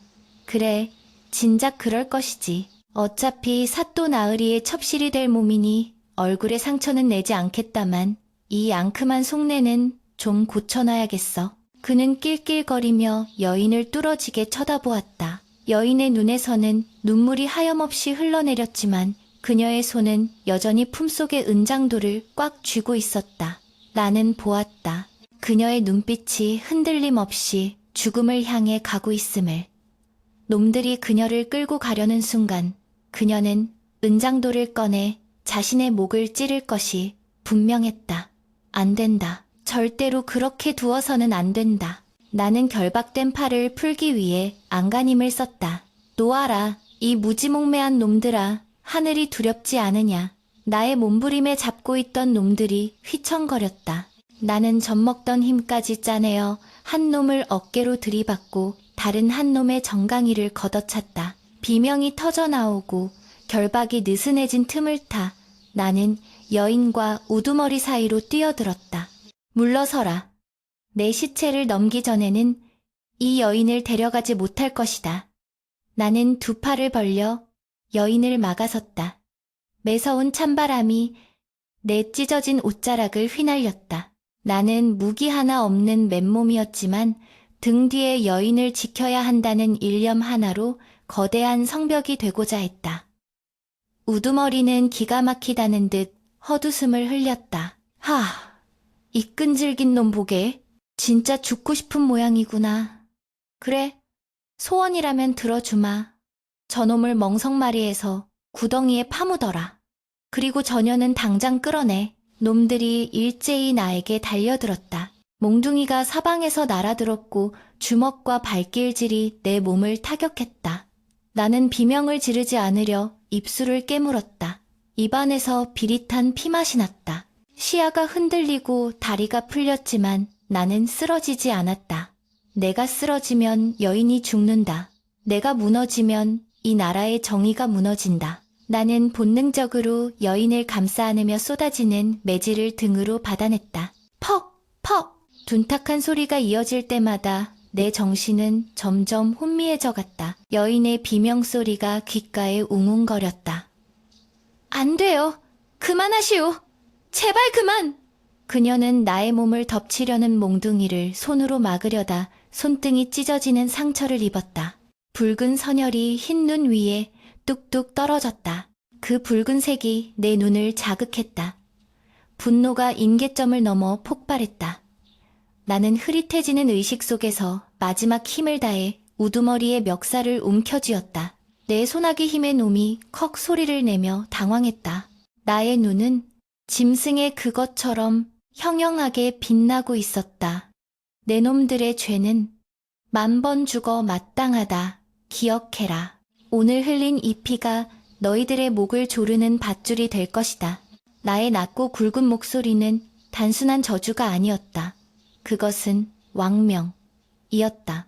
S1: 그래, 진작 그럴 것이지. 어차피 사또 나으리의 첩실이 될 몸이니 얼굴에 상처는 내지 않겠다만 이 앙큼한 속내는 좀 고쳐놔야겠어. 그는 낄낄거리며 여인을 뚫어지게 쳐다보았다. 여인의 눈에서는 눈물이 하염없이 흘러내렸지만 그녀의 손은 여전히 품속의 은장도를 꽉 쥐고 있었다. 나는 보았다. 그녀의 눈빛이 흔들림 없이 죽음을 향해 가고 있음을. 놈들이 그녀를 끌고 가려는 순간 그녀는 은장도를 꺼내 자신의 목을 찌를 것이 분명했다. 안 된다. 절대로 그렇게 두어서는 안 된다. 나는 결박된 팔을 풀기 위해 안간힘을 썼다. 놓아라. 이 무지몽매한 놈들아. 하늘이 두렵지 않으냐. 나의 몸부림에 잡고 있던 놈들이 휘청거렸다. 나는 젖먹던 힘까지 짜내어 한 놈을 어깨로 들이받고 다른 한 놈의 정강이를 걷어찼다. 비명이 터져나오고 결박이 느슨해진 틈을 타 나는 여인과 우두머리 사이로 뛰어들었다. 물러서라. 내 시체를 넘기 전에는 이 여인을 데려가지 못할 것이다. 나는 두 팔을 벌려 여인을 막아섰다. 매서운 찬바람이 내 찢어진 옷자락을 휘날렸다. 나는 무기 하나 없는 맨몸이었지만 등 뒤에 여인을 지켜야 한다는 일념 하나로 거대한 성벽이 되고자 했다. 우두머리는 기가 막히다는 듯 헛웃음을 흘렸다. 이 끈질긴 놈 보게. 진짜 죽고 싶은 모양이구나. 그래, 소원이라면 들어주마. 저놈을 멍석마리에서 구덩이에 파묻어라. 그리고 저녀는 당장 끌어내. 놈들이 일제히 나에게 달려들었다. 몽둥이가 사방에서 날아들었고 주먹과 발길질이 내 몸을 타격했다. 나는 비명을 지르지 않으려 입술을 깨물었다. 입안에서 비릿한 피맛이 났다. 시야가 흔들리고 다리가 풀렸지만 나는 쓰러지지 않았다. 내가 쓰러지면 여인이 죽는다. 내가 무너지면 이 나라의 정의가 무너진다. 나는 본능적으로 여인을 감싸 안으며 쏟아지는 매질을 등으로 받아냈다. 퍽! 퍽! 둔탁한 소리가 이어질 때마다 내 정신은 점점 혼미해져 갔다. 여인의 비명소리가 귓가에 웅웅거렸다. 안 돼요. 그만하시오. 제발 그만! 그녀는 나의 몸을 덮치려는 몽둥이를 손으로 막으려다 손등이 찢어지는 상처를 입었다. 붉은 선혈이 흰 눈 위에 뚝뚝 떨어졌다. 그 붉은색이 내 눈을 자극했다. 분노가 임계점을 넘어 폭발했다. 나는 흐릿해지는 의식 속에서 마지막 힘을 다해 우두머리의 멱살을 움켜쥐었다. 내 소나기 힘의 놈이 컥 소리를 내며 당황했다. 나의 눈은 짐승의 그것처럼 형형하게 빛나고 있었다. 내 놈들의 죄는 10,000번 죽어 마땅하다. 기억해라. 오늘 흘린 이 피가 너희들의 목을 조르는 밧줄이 될 것이다. 나의 낮고 굵은 목소리는 단순한 저주가 아니었다. 그것은 왕명이었다.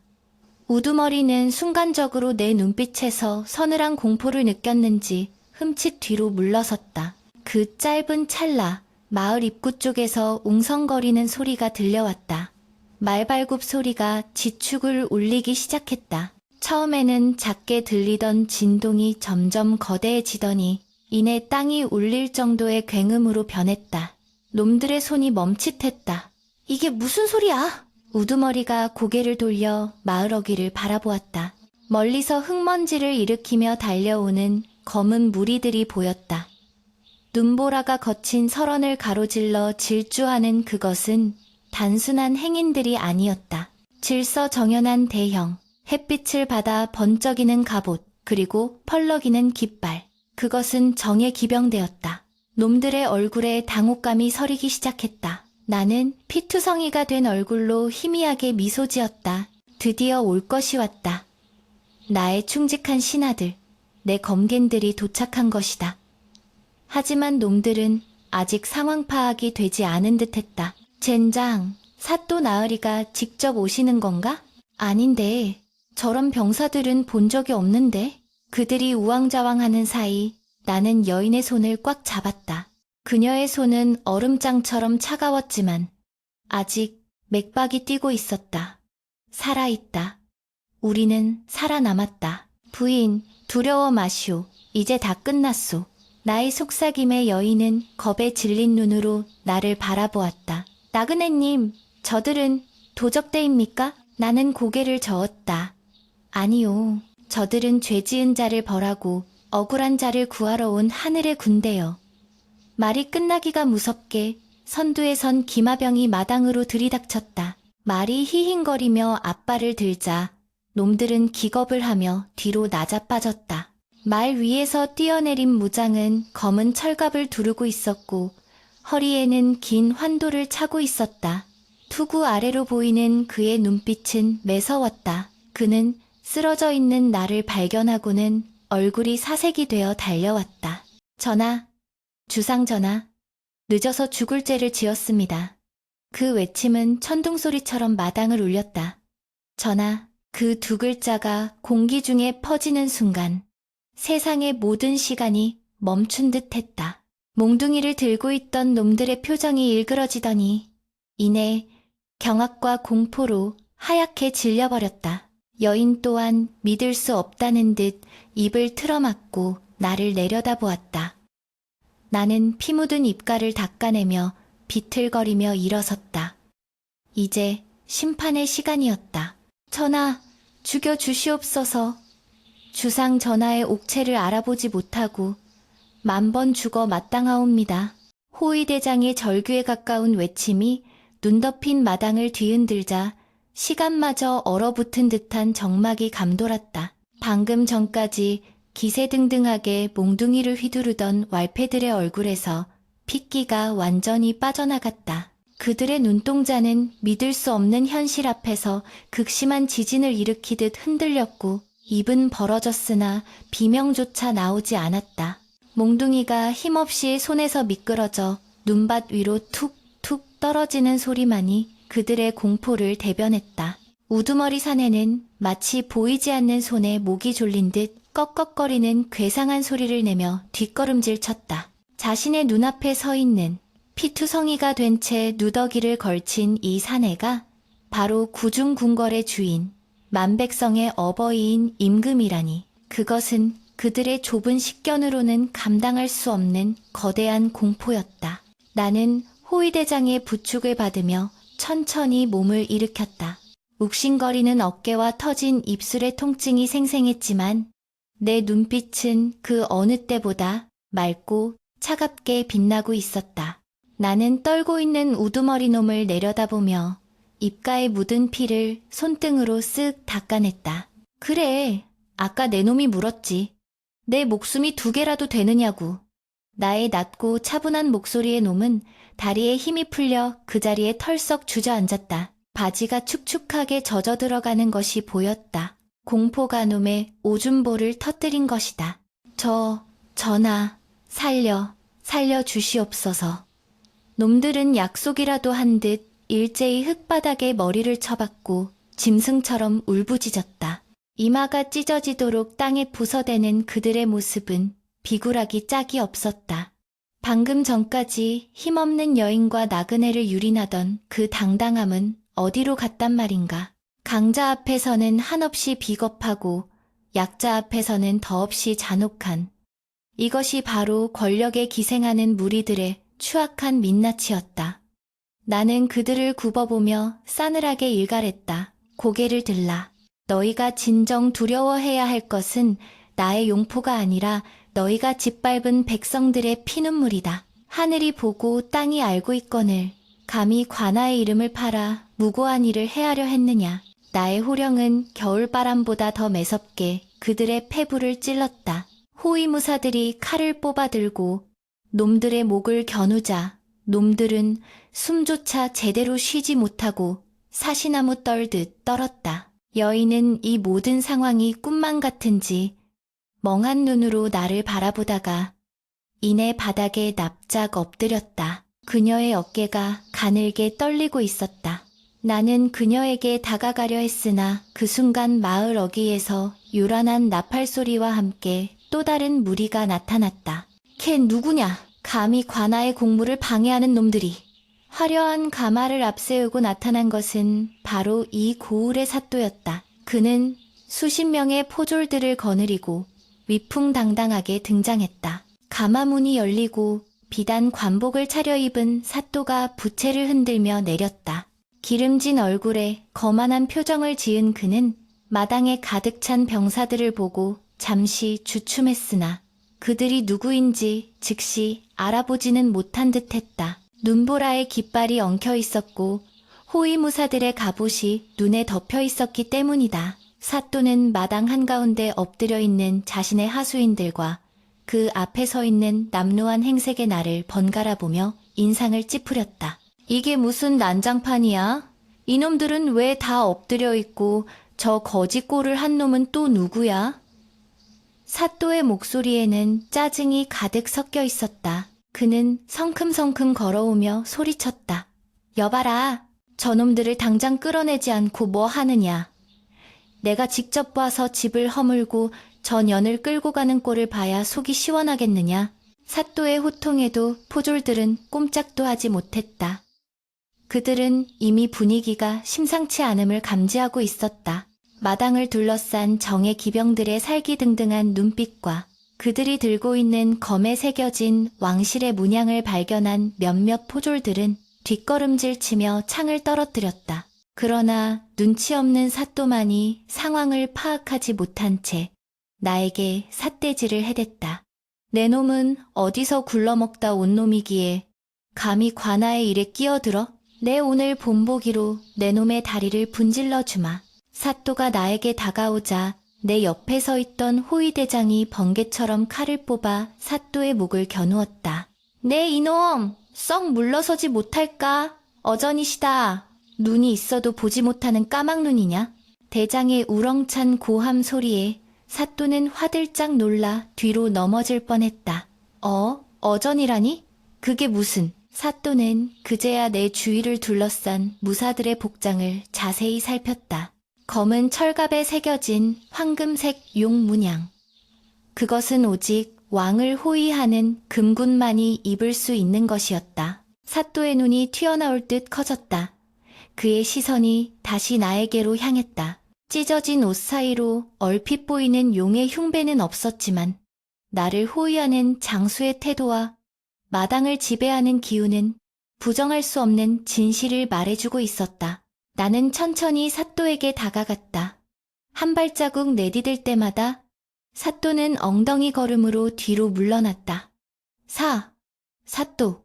S1: 우두머리는 순간적으로 내 눈빛에서 서늘한 공포를 느꼈는지 흠칫 뒤로 물러섰다. 그 짧은 찰나 마을 입구 쪽에서 웅성거리는 소리가 들려왔다. 말발굽 소리가 지축을 울리기 시작했다. 처음에는 작게 들리던 진동이 점점 거대해지더니 이내 땅이 울릴 정도의 굉음으로 변했다. 놈들의 손이 멈칫했다. 이게 무슨 소리야? 우두머리가 고개를 돌려 마을 어귀를 바라보았다. 멀리서 흙먼지를 일으키며 달려오는 검은 무리들이 보였다. 눈보라가 거친 설원을 가로질러 질주하는 그것은 단순한 행인들이 아니었다. 질서정연한 대형, 햇빛을 받아 번쩍이는 갑옷, 그리고 펄럭이는 깃발. 그것은 정의 기병대였다. 놈들의 얼굴에 당혹감이 서리기 시작했다. 나는 피투성이가 된 얼굴로 희미하게 미소 지었다. 드디어 올 것이 왔다. 나의 충직한 신하들, 내 검겐들이 도착한 것이다. 하지만 놈들은 아직 상황 파악이 되지 않은 듯했다. 젠장, 사또 나으리가 직접 오시는 건가? 아닌데, 저런 병사들은 본 적이 없는데. 그들이 우왕좌왕하는 사이 나는 여인의 손을 꽉 잡았다. 그녀의 손은 얼음장처럼 차가웠지만 아직 맥박이 뛰고 있었다. 살아있다. 우리는 살아남았다. 부인, 두려워 마시오. 이제 다 끝났소. 나의 속삭임에 여인은 겁에 질린 눈으로 나를 바라보았다. 나그네님, 저들은 도적대입니까? 나는 고개를 저었다. 아니요. 저들은 죄 지은 자를 벌하고 억울한 자를 구하러 온 하늘의 군대요. 말이 끝나기가 무섭게 선두에 선 기마병이 마당으로 들이닥쳤다. 말이 히힝거리며 앞발을 들자 놈들은 기겁을 하며 뒤로 낮아빠졌다. 말 위에서 뛰어내린 무장은 검은 철갑을 두르고 있었고 허리에는 긴 환도를 차고 있었다. 투구 아래로 보이는 그의 눈빛은 매서웠다. 그는 쓰러져 있는 나를 발견하고는 얼굴이 사색이 되어 달려왔다. 전하, 주상 전하, 늦어서 죽을 죄를 지었습니다. 그 외침은 천둥소리처럼 마당을 울렸다. 전하, 그 두 글자가 공기 중에 퍼지는 순간 세상의 모든 시간이 멈춘 듯 했다. 몽둥이를 들고 있던 놈들의 표정이 일그러지더니 이내 경악과 공포로 하얗게 질려버렸다. 여인 또한 믿을 수 없다는 듯 입을 틀어막고 나를 내려다보았다. 나는 피 묻은 입가를 닦아내며 비틀거리며 일어섰다. 이제 심판의 시간이었다. 전하, 죽여주시옵소서. 주상 전하의 옥체를 알아보지 못하고 10,000번 죽어 마땅하옵니다. 호위대장의 절규에 가까운 외침이 눈 덮인 마당을 뒤흔들자 시간마저 얼어붙은 듯한 정막이 감돌았다. 방금 전까지 기세등등하게 몽둥이를 휘두르던 왈패들의 얼굴에서 핏기가 완전히 빠져나갔다. 그들의 눈동자는 믿을 수 없는 현실 앞에서 극심한 지진을 일으키듯 흔들렸고 입은 벌어졌으나 비명조차 나오지 않았다. 몽둥이가 힘없이 손에서 미끄러져 눈밭 위로 툭툭 떨어지는 소리만이 그들의 공포를 대변했다. 우두머리 사내는 마치 보이지 않는 손에 목이 졸린 듯 꺽꺽거리는 괴상한 소리를 내며 뒷걸음질 쳤다. 자신의 눈앞에 서 있는 피투성이가 된 채 누더기를 걸친 이 사내가 바로 구중궁궐의 주인, 만백성의 어버이인 임금이라니. 그것은 그들의 좁은 식견으로는 감당할 수 없는 거대한 공포였다. 나는 호위대장의 부축을 받으며 천천히 몸을 일으켰다. 욱신거리는 어깨와 터진 입술의 통증이 생생했지만 내 눈빛은 그 어느 때보다 맑고 차갑게 빛나고 있었다. 나는 떨고 있는 우두머리 놈을 내려다보며 입가에 묻은 피를 손등으로 쓱 닦아냈다. 그래, 아까 내 놈이 물었지. 내 목숨이 2개라도 되느냐고. 나의 낮고 차분한 목소리의 놈은 다리에 힘이 풀려 그 자리에 털썩 주저앉았다. 바지가 축축하게 젖어 들어가는 것이 보였다. 공포가 놈의 오줌볼을 터뜨린 것이다. 전하, 살려주시옵소서. 놈들은 약속이라도 한 듯 일제히 흙바닥에 머리를 쳐박고 짐승처럼 울부짖었다. 이마가 찢어지도록 땅에 부서대는 그들의 모습은 비굴하기 짝이 없었다. 방금 전까지 힘없는 여인과 나그네를 유린하던 그 당당함은 어디로 갔단 말인가. 강자 앞에서는 한없이 비겁하고 약자 앞에서는 더없이 잔혹한, 이것이 바로 권력에 기생하는 무리들의 추악한 민낯이었다. 나는 그들을 굽어보며 싸늘하게 일갈했다. 고개를 들라. 너희가 진정 두려워해야 할 것은 나의 용포가 아니라 너희가 짓밟은 백성들의 피눈물이다. 하늘이 보고 땅이 알고 있거늘 감히 관아의 이름을 팔아 무고한 일을 해하려 했느냐. 나의 호령은 겨울바람보다 더 매섭게 그들의 폐부를 찔렀다. 호위무사들이 칼을 뽑아들고 놈들의 목을 겨누자 놈들은 숨조차 제대로 쉬지 못하고 사시나무 떨듯 떨었다. 여인은 이 모든 상황이 꿈만 같은지 멍한 눈으로 나를 바라보다가 이내 바닥에 납작 엎드렸다. 그녀의 어깨가 가늘게 떨리고 있었다. 나는 그녀에게 다가가려 했으나 그 순간 마을 어귀에서 요란한 나팔 소리와 함께 또 다른 무리가 나타났다. 걔 누구냐? 감히 관아의 공무를 방해하는 놈들이. 화려한 가마를 앞세우고 나타난 것은 바로 이 고을의 사또였다. 그는 수십 명의 포졸들을 거느리고 위풍당당하게 등장했다. 가마문이 열리고 비단 관복을 차려입은 사또가 부채를 흔들며 내렸다. 기름진 얼굴에 거만한 표정을 지은 그는 마당에 가득 찬 병사들을 보고 잠시 주춤했으나 그들이 누구인지 즉시 알아보지는 못한 듯했다. 눈보라에 깃발이 엉켜 있었고 호위무사들의 갑옷이 눈에 덮여 있었기 때문이다. 사또는 마당 한가운데 엎드려 있는 자신의 하수인들과 그 앞에 서 있는 남루한 행색의 나를 번갈아 보며 인상을 찌푸렸다. 이게 무슨 난장판이야? 이놈들은 왜 다 엎드려 있고 저 거지꼴을 한 놈은 또 누구야? 사또의 목소리에는 짜증이 가득 섞여 있었다. 그는 성큼성큼 걸어오며 소리쳤다. 여봐라, 저놈들을 당장 끌어내지 않고 뭐 하느냐. 내가 직접 와서 집을 허물고 저 년을 끌고 가는 꼴을 봐야 속이 시원하겠느냐. 사또의 호통에도 포졸들은 꼼짝도 하지 못했다. 그들은 이미 분위기가 심상치 않음을 감지하고 있었다. 마당을 둘러싼 정예 기병들의 살기등등한 눈빛과 그들이 들고 있는 검에 새겨진 왕실의 문양을 발견한 몇몇 포졸들은 뒷걸음질 치며 창을 떨어뜨렸다. 그러나 눈치 없는 사또만이 상황을 파악하지 못한 채 나에게 삿대질을 해댔다. 내 놈은 어디서 굴러먹다 온 놈이기에 감히 관아의 일에 끼어들어? 내 오늘 본보기로 내 놈의 다리를 분질러 주마. 사또가 나에게 다가오자 내 옆에 서 있던 호위대장이 번개처럼 칼을 뽑아 사또의 목을 겨누었다. 네 이놈! 썩 물러서지 못할까? 어전이시다. 눈이 있어도 보지 못하는 까막눈이냐? 대장의 우렁찬 고함 소리에 사또는 화들짝 놀라 뒤로 넘어질 뻔했다. 어전이라니? 그게 무슨... 사또는 그제야 내 주위를 둘러싼 무사들의 복장을 자세히 살폈다. 검은 철갑에 새겨진 황금색 용 문양. 그것은 오직 왕을 호위하는 금군만이 입을 수 있는 것이었다. 사또의 눈이 튀어나올 듯 커졌다. 그의 시선이 다시 나에게로 향했다. 찢어진 옷 사이로 얼핏 보이는 용의 흉배는 없었지만 나를 호위하는 장수의 태도와 마당을 지배하는 기운은 부정할 수 없는 진실을 말해주고 있었다. 나는 천천히 사또에게 다가갔다. 한 발자국 내디딜 때마다 사또는 엉덩이 걸음으로 뒤로 물러났다. 사또.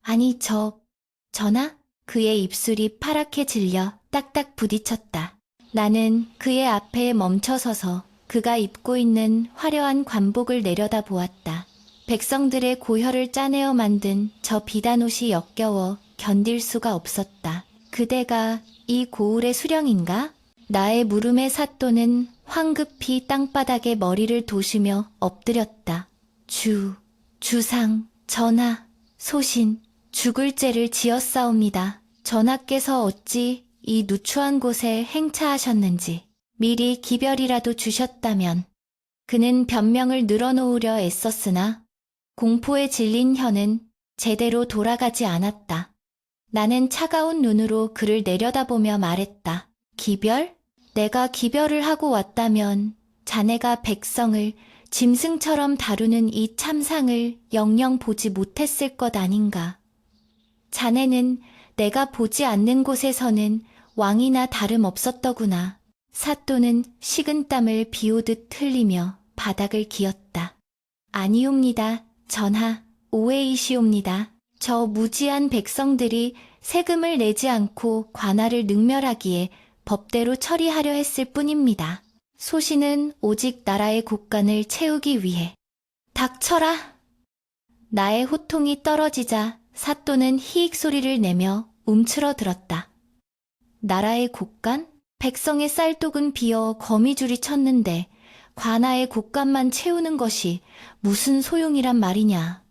S1: 아니, 전하? 그의 입술이 파랗게 질려 딱딱 부딪혔다. 나는 그의 앞에 멈춰서서 그가 입고 있는 화려한 관복을 내려다보았다. 백성들의 고혈을 짜내어 만든 저 비단옷이 역겨워 견딜 수가 없었다. 그대가 이 고을의 수령인가? 나의 물음에 사또는 황급히 땅바닥에 머리를 도시며 엎드렸다. 주상, 전하, 소신, 죽을 죄를 지었사옵니다. 전하께서 어찌 이 누추한 곳에 행차하셨는지 미리 기별이라도 주셨다면. 그는 변명을 늘어놓으려 애썼으나 공포에 질린 혀는 제대로 돌아가지 않았다. 나는 차가운 눈으로 그를 내려다보며 말했다. 기별? 내가 기별을 하고 왔다면 자네가 백성을 짐승처럼 다루는 이 참상을 영영 보지 못했을 것 아닌가. 자네는 내가 보지 않는 곳에서는 왕이나 다름없었더구나. 사또는 식은땀을 비오듯 흘리며 바닥을 기었다. 아니옵니다, 전하. 오해이시옵니다. 저 무지한 백성들이 세금을 내지 않고 관할을 능멸하기에 법대로 처리하려 했을 뿐입니다. 소신은 오직 나라의 곳간을 채우기 위해. 닥쳐라! 나의 호통이 떨어지자 사또는 히익 소리를 내며 움츠러들었다. 나라의 곳간? 백성의 쌀독은 비어 거미줄이 쳤는데 관아의 곳간만 채우는 것이 무슨 소용이란 말이냐.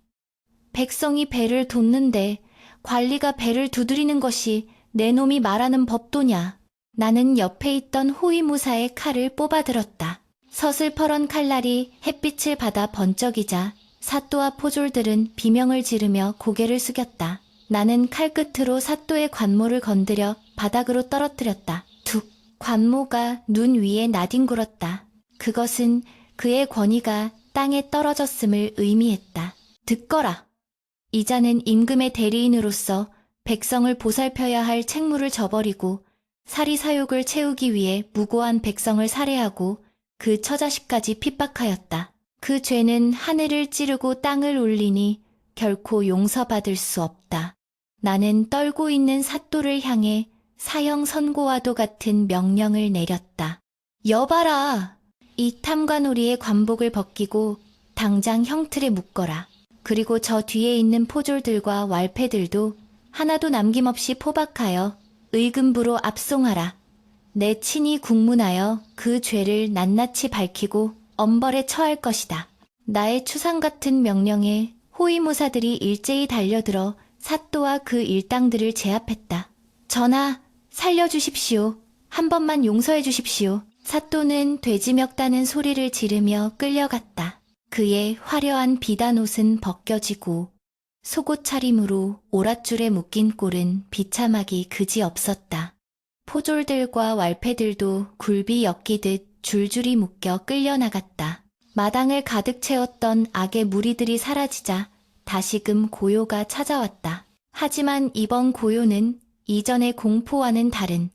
S1: 백성이 배를 돋는데 관리가 배를 두드리는 것이 내 놈이 말하는 법도냐. 나는 옆에 있던 호위무사의 칼을 뽑아들었다. 서슬퍼런 칼날이 햇빛을 받아 번쩍이자 사또와 포졸들은 비명을 지르며 고개를 숙였다. 나는 칼끝으로 사또의 관모를 건드려 바닥으로 떨어뜨렸다. 툭! 관모가 눈 위에 나뒹굴었다. 그것은 그의 권위가 땅에 떨어졌음을 의미했다. 듣거라. 이자는 임금의 대리인으로서 백성을 보살펴야 할 책무를 저버리고 사리사욕을 채우기 위해 무고한 백성을 살해하고 그 처자식까지 핍박하였다. 그 죄는 하늘을 찌르고 땅을 울리니 결코 용서받을 수 없다. 나는 떨고 있는 사또를 향해 사형 선고와도 같은 명령을 내렸다. 여봐라! 이 탐관오리의 관복을 벗기고 당장 형틀에 묶어라. 그리고 저 뒤에 있는 포졸들과 왈패들도 하나도 남김없이 포박하여 의금부로 압송하라. 내 친히 국문하여 그 죄를 낱낱이 밝히고 엄벌에 처할 것이다. 나의 추상 같은 명령에 호위무사들이 일제히 달려들어 사또와 그 일당들을 제압했다. 전하, 살려주십시오. 한 번만 용서해 주십시오. 사또는 돼지멱다는 소리를 지르며 끌려갔다. 그의 화려한 비단옷은 벗겨지고 속옷 차림으로 오랏줄에 묶인 꼴은 비참하기 그지없었다. 포졸들과 왈패들도 굴비 엮이듯 줄줄이 묶여 끌려나갔다. 마당을 가득 채웠던 악의 무리들이 사라지자 다시금 고요가 찾아왔다. 하지만 이번 고요는 이전의 공포와는 다른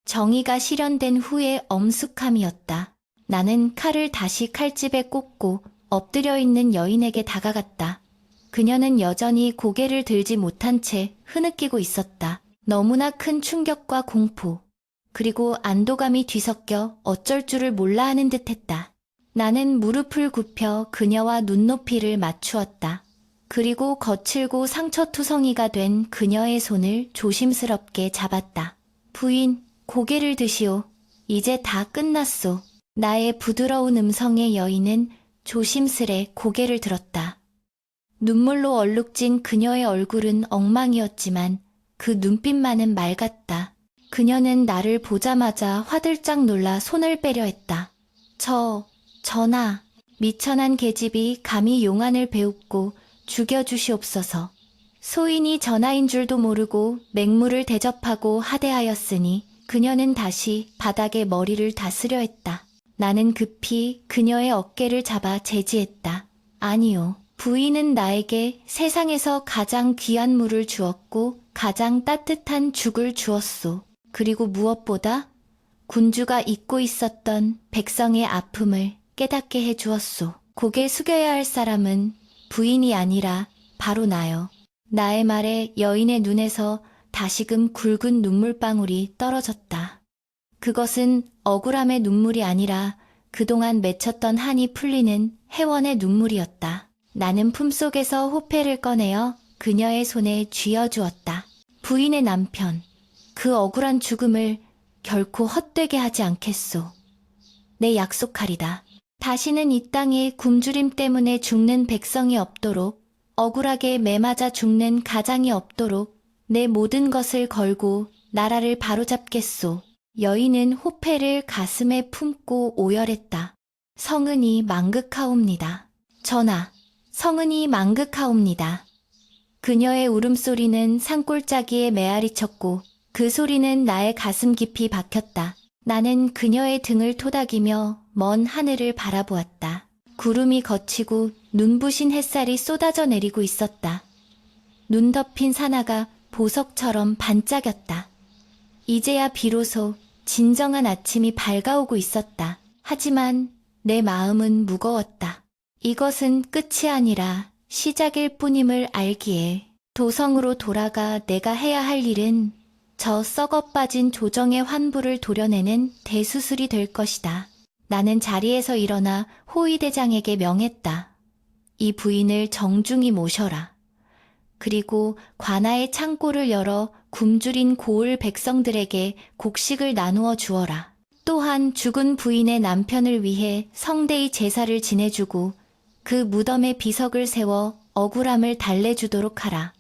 S1: 정의가 실현된 후의 엄숙함이었다. 나는 칼을 다시 칼집에 꽂고 엎드려 있는 여인에게 다가갔다. 그녀는 여전히 고개를 들지 못한 채 흐느끼고 있었다. 너무나 큰 충격과 공포, 그리고 안도감이 뒤섞여 어쩔 줄을 몰라 하는 듯했다. 나는 무릎을 굽혀 그녀와 눈높이를 맞추었다. 그리고 거칠고 상처투성이가 된 그녀의 손을 조심스럽게 잡았다. 부인, 고개를 드시오. 이제 다 끝났소. 나의 부드러운 음성의 여인은 조심스레 고개를 들었다. 눈물로 얼룩진 그녀의 얼굴은 엉망이었지만 그 눈빛만은 맑았다. 그녀는 나를 보자마자 화들짝 놀라 손을 빼려 했다. 전하, 미천한 계집이 감히 용안을 배웁고 죽여주시옵소서. 소인이 전하인 줄도 모르고 맹물을 대접하고 하대하였으니 그녀는 다시 바닥에 머리를 다스려 했다. 나는 급히 그녀의 어깨를 잡아 제지했다. 아니요. 부인은 나에게 세상에서 가장 귀한 물을 주었고 가장 따뜻한 죽을 주었소. 그리고 무엇보다 군주가 잊고 있었던 백성의 아픔을 깨닫게 해주었소. 고개 숙여야 할 사람은 부인이 아니라 바로 나요. 나의 말에 여인의 눈에서 다시금 굵은 눈물방울이 떨어졌다. 그것은 억울함의 눈물이 아니라 그동안 맺혔던 한이 풀리는 해원의 눈물이었다. 나는 품속에서 호패를 꺼내어 그녀의 손에 쥐어주었다. 부인의 남편, 그 억울한 죽음을 결코 헛되게 하지 않겠소. 내 약속하리다. 다시는 이 땅에 굶주림 때문에 죽는 백성이 없도록, 억울하게 매맞아 죽는 가장이 없도록 내 모든 것을 걸고 나라를 바로잡겠소. 여인은 호패를 가슴에 품고 오열했다. 성은이 망극하옵니다. 전하, 성은이 망극하옵니다. 그녀의 울음소리는 산골짜기에 메아리쳤고 그 소리는 나의 가슴 깊이 박혔다. 나는 그녀의 등을 토닥이며 먼 하늘을 바라보았다. 구름이 걷히고 눈부신 햇살이 쏟아져 내리고 있었다. 눈 덮인 산하가 보석처럼 반짝였다. 이제야 비로소 진정한 아침이 밝아오고 있었다. 하지만 내 마음은 무거웠다. 이것은 끝이 아니라 시작일 뿐임을 알기에 도성으로 돌아가 내가 해야 할 일은 저 썩어 빠진 조정의 환부를 도려내는 대수술이 될 것이다. 나는 자리에서 일어나 호위대장에게 명했다. 이 부인을 정중히 모셔라. 그리고 관아의 창고를 열어 굶주린 고을 백성들에게 곡식을 나누어 주어라. 또한 죽은 부인의 남편을 위해 성대의 제사를 지내주고 그 무덤에 비석을 세워 억울함을 달래주도록 하라.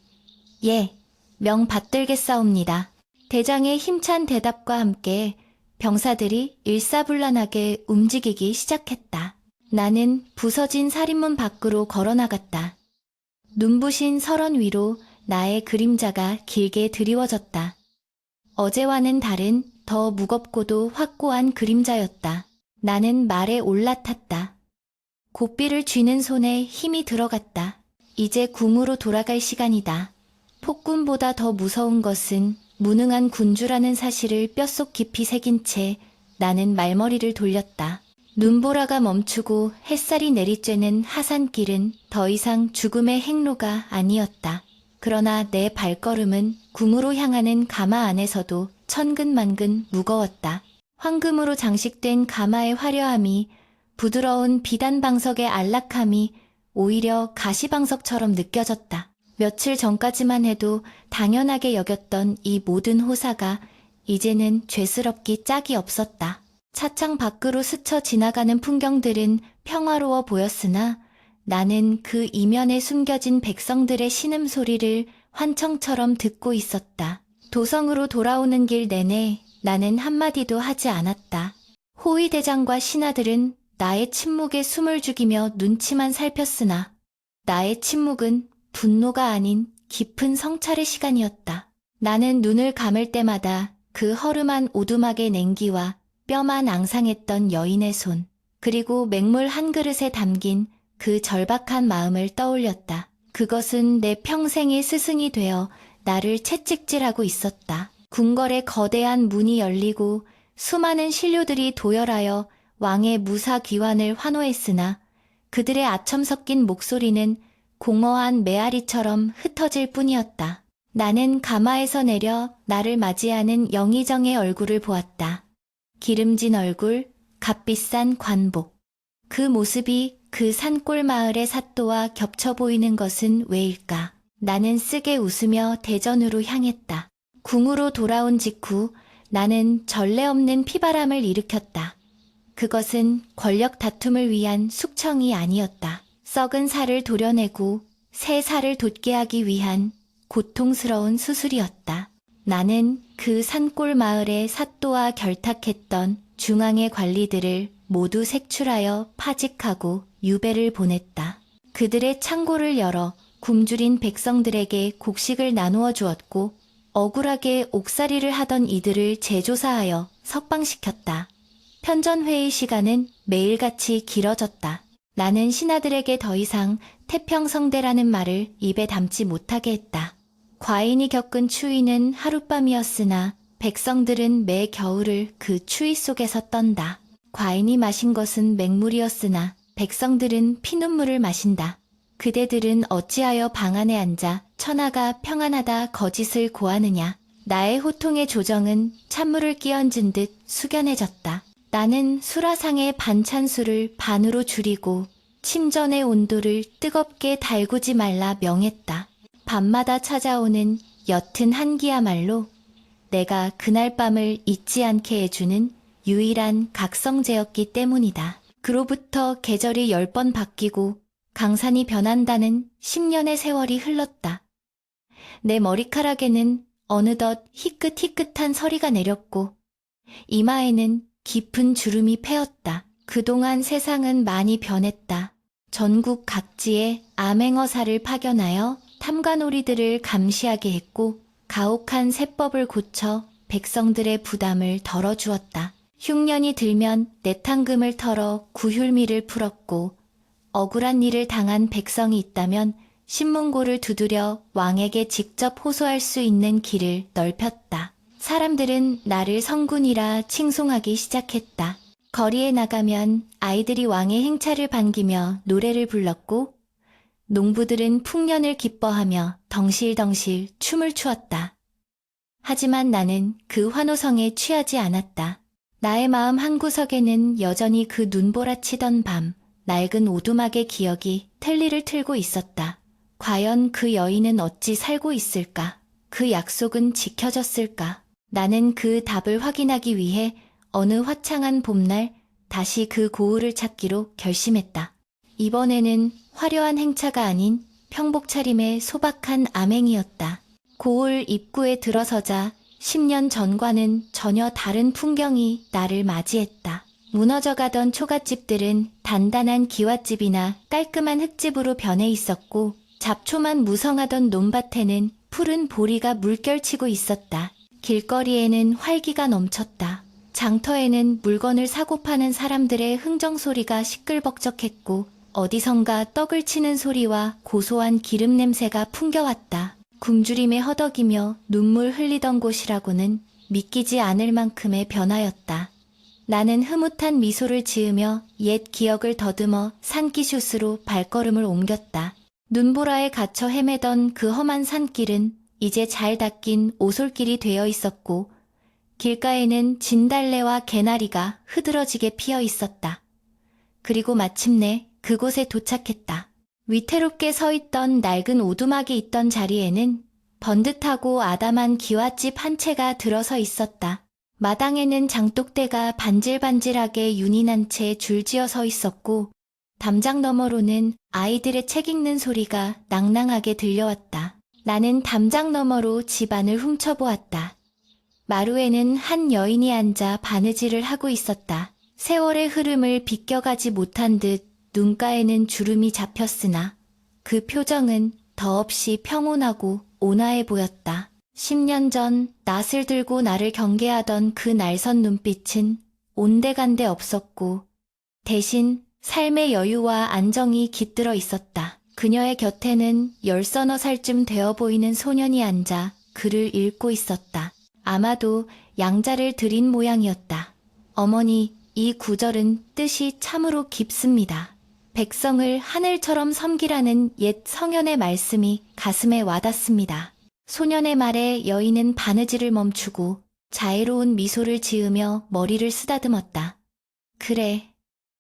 S1: 예, 명 받들겠사옵니다. 대장의 힘찬 대답과 함께 병사들이 일사불란하게 움직이기 시작했다. 나는 부서진 살인문 밖으로 걸어나갔다. 눈부신 설원 위로 나의 그림자가 길게 드리워졌다. 어제와는 다른 더 무겁고도 확고한 그림자였다. 나는 말에 올라탔다. 고삐를 쥐는 손에 힘이 들어갔다. 이제 궁으로 돌아갈 시간이다. 폭군보다 더 무서운 것은 무능한 군주라는 사실을 뼛속 깊이 새긴 채 나는 말머리를 돌렸다. 눈보라가 멈추고 햇살이 내리쬐는 하산길은 더 이상 죽음의 행로가 아니었다. 그러나 내 발걸음은 궁으로 향하는 가마 안에서도 천근만근 무거웠다. 황금으로 장식된 가마의 화려함이, 부드러운 비단방석의 안락함이 오히려 가시방석처럼 느껴졌다. 며칠 전까지만 해도 당연하게 여겼던 이 모든 호사가 이제는 죄스럽기 짝이 없었다. 차창 밖으로 스쳐 지나가는 풍경들은 평화로워 보였으나 나는 그 이면에 숨겨진 백성들의 신음소리를 환청처럼 듣고 있었다. 도성으로 돌아오는 길 내내 나는 한마디도 하지 않았다. 호위대장과 신하들은 나의 침묵에 숨을 죽이며 눈치만 살폈으나 나의 침묵은 분노가 아닌 깊은 성찰의 시간이었다. 나는 눈을 감을 때마다 그 허름한 오두막의 냉기와 뼈만 앙상했던 여인의 손, 그리고 맹물 한 그릇에 담긴 그 절박한 마음을 떠올렸다. 그것은 내 평생의 스승이 되어 나를 채찍질하고 있었다. 궁궐의 거대한 문이 열리고 수많은 신료들이 도열하여 왕의 무사 귀환을 환호했으나 그들의 아첨 섞인 목소리는 공허한 메아리처럼 흩어질 뿐이었다. 나는 가마에서 내려 나를 맞이하는 영의정의 얼굴을 보았다. 기름진 얼굴, 값비싼 관복. 그 모습이 그 산골 마을의 사또와 겹쳐 보이는 것은 왜일까? 나는 쓰게 웃으며 대전으로 향했다. 궁으로 돌아온 직후 나는 전례 없는 피바람을 일으켰다. 그것은 권력 다툼을 위한 숙청이 아니었다. 썩은 살을 도려내고 새 살을 돋게 하기 위한 고통스러운 수술이었다. 나는 그 산골 마을의 사또와 결탁했던 중앙의 관리들을 모두 색출하여 파직하고 유배를 보냈다. 그들의 창고를 열어 굶주린 백성들에게 곡식을 나누어 주었고 억울하게 옥살이를 하던 이들을 재조사하여 석방시켰다. 편전회의 시간은 매일같이 길어졌다. 나는 신하들에게 더 이상 태평성대라는 말을 입에 담지 못하게 했다. 과인이 겪은 추위는 하룻밤이었으나 백성들은 매 겨울을 그 추위 속에서 떤다. 과인이 마신 것은 맹물이었으나 백성들은 피눈물을 마신다. 그대들은 어찌하여 방 안에 앉아 천하가 평안하다 거짓을 고하느냐. 나의 호통의 조정은 찬물을 끼얹은 듯 숙연해졌다. 나는 수라상의 반찬수를 반으로 줄이고 침전의 온도를 뜨겁게 달구지 말라 명했다. 밤마다 찾아오는 옅은 한기야말로 내가 그날 밤을 잊지 않게 해주는 유일한 각성제였기 때문이다. 그로부터 계절이 10번 바뀌고 강산이 변한다는 10년의 세월이 흘렀다. 내 머리카락에는 어느덧 희끗희끗한 서리가 내렸고 이마에는 깊은 주름이 패었다. 그동안 세상은 많이 변했다. 전국 각지에 암행어사를 파견하여 탐관오리들을 감시하게 했고 가혹한 세법을 고쳐 백성들의 부담을 덜어주었다. 흉년이 들면 내탕금을 털어 구휼미를 풀었고 억울한 일을 당한 백성이 있다면 신문고를 두드려 왕에게 직접 호소할 수 있는 길을 넓혔다. 사람들은 나를 성군이라 칭송하기 시작했다. 거리에 나가면 아이들이 왕의 행차를 반기며 노래를 불렀고 농부들은 풍년을 기뻐하며 덩실덩실 춤을 추었다. 하지만 나는 그 환호성에 취하지 않았다. 나의 마음 한구석에는 여전히 그 눈보라치던 밤, 낡은 오두막의 기억이 텔리를 틀고 있었다. 과연 그 여인은 어찌 살고 있을까? 그 약속은 지켜졌을까? 나는 그 답을 확인하기 위해 어느 화창한 봄날 다시 그 고을을 찾기로 결심했다. 이번에는 화려한 행차가 아닌 평복차림의 소박한 암행이었다. 고을 입구에 들어서자 10년 전과는 전혀 다른 풍경이 나를 맞이했다. 무너져가던 초가집들은 단단한 기와집이나 깔끔한 흙집으로 변해 있었고 잡초만 무성하던 논밭에는 푸른 보리가 물결치고 있었다. 길거리에는 활기가 넘쳤다. 장터에는 물건을 사고 파는 사람들의 흥정소리가 시끌벅적했고 어디선가 떡을 치는 소리와 고소한 기름 냄새가 풍겨왔다. 굶주림에 허덕이며 눈물 흘리던 곳이라고는 믿기지 않을 만큼의 변화였다. 나는 흐뭇한 미소를 지으며 옛 기억을 더듬어 산기슭으로 발걸음을 옮겼다. 눈보라에 갇혀 헤매던 그 험한 산길은 이제 잘 닦인 오솔길이 되어 있었고 길가에는 진달래와 개나리가 흐드러지게 피어 있었다. 그리고 마침내 그곳에 도착했다. 위태롭게 서 있던 낡은 오두막이 있던 자리에는 번듯하고 아담한 기와집 한 채가 들어서 있었다. 마당에는 장독대가 반질반질하게 윤이 난 채 줄지어 서 있었고 담장 너머로는 아이들의 책 읽는 소리가 낭낭하게 들려왔다. 나는 담장 너머로 집안을 훔쳐보았다. 마루에는 한 여인이 앉아 바느질을 하고 있었다. 세월의 흐름을 비껴가지 못한 듯 눈가에는 주름이 잡혔으나 그 표정은 더없이 평온하고 온화해 보였다. 10년 전 낫을 들고 나를 경계하던 그 날선 눈빛은 온데간데 없었고 대신 삶의 여유와 안정이 깃들어 있었다. 그녀의 곁에는 10서너 살쯤 되어 보이는 소년이 앉아 글을 읽고 있었다. 아마도 양자를 드린 모양이었다. 어머니, 이 구절은 뜻이 참으로 깊습니다. 백성을 하늘처럼 섬기라는 옛 성현의 말씀이 가슴에 와닿습니다. 소년의 말에 여인은 바느질을 멈추고 자애로운 미소를 지으며 머리를 쓰다듬었다. 그래,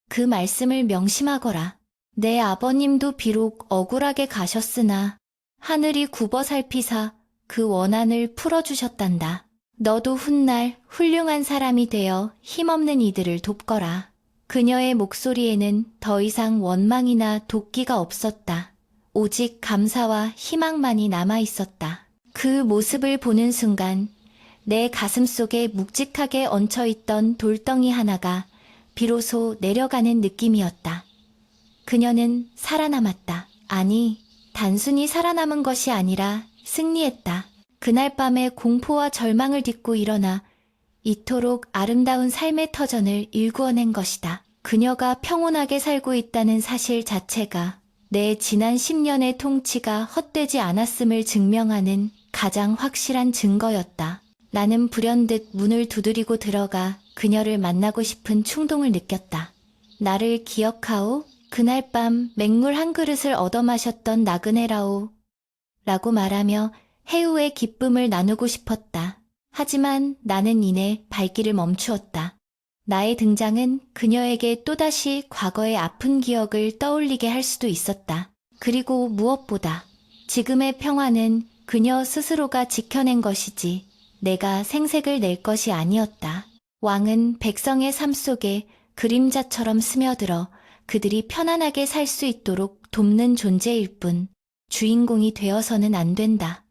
S1: 그 말씀을 명심하거라. 내 아버님도 비록 억울하게 가셨으나 하늘이 굽어 살피사 그 원한을 풀어주셨단다. 너도 훗날 훌륭한 사람이 되어 힘없는 이들을 돕거라. 그녀의 목소리에는 더 이상 원망이나 도끼가 없었다. 오직 감사와 희망만이 남아있었다. 그 모습을 보는 순간 내 가슴 속에 묵직하게 얹혀있던 돌덩이 하나가 비로소 내려가는 느낌이었다. 그녀는 살아남았다. 아니, 단순히 살아남은 것이 아니라 승리했다. 그날 밤에 공포와 절망을 딛고 일어나 이토록 아름다운 삶의 터전을 일구어낸 것이다. 그녀가 평온하게 살고 있다는 사실 자체가 내 지난 10년의 통치가 헛되지 않았음을 증명하는 가장 확실한 증거였다. 나는 불현듯 문을 두드리고 들어가 그녀를 만나고 싶은 충동을 느꼈다. 나를 기억하오? 그날 밤 맹물 한 그릇을 얻어 마셨던 나그네라오. 라고 말하며 해우의 기쁨을 나누고 싶었다. 하지만 나는 이내 발길을 멈추었다. 나의 등장은 그녀에게 또다시 과거의 아픈 기억을 떠올리게 할 수도 있었다. 그리고 무엇보다 지금의 평화는 그녀 스스로가 지켜낸 것이지 내가 생색을 낼 것이 아니었다. 왕은 백성의 삶 속에 그림자처럼 스며들어 그들이 편안하게 살 수 있도록 돕는 존재일 뿐 주인공이 되어서는 안 된다.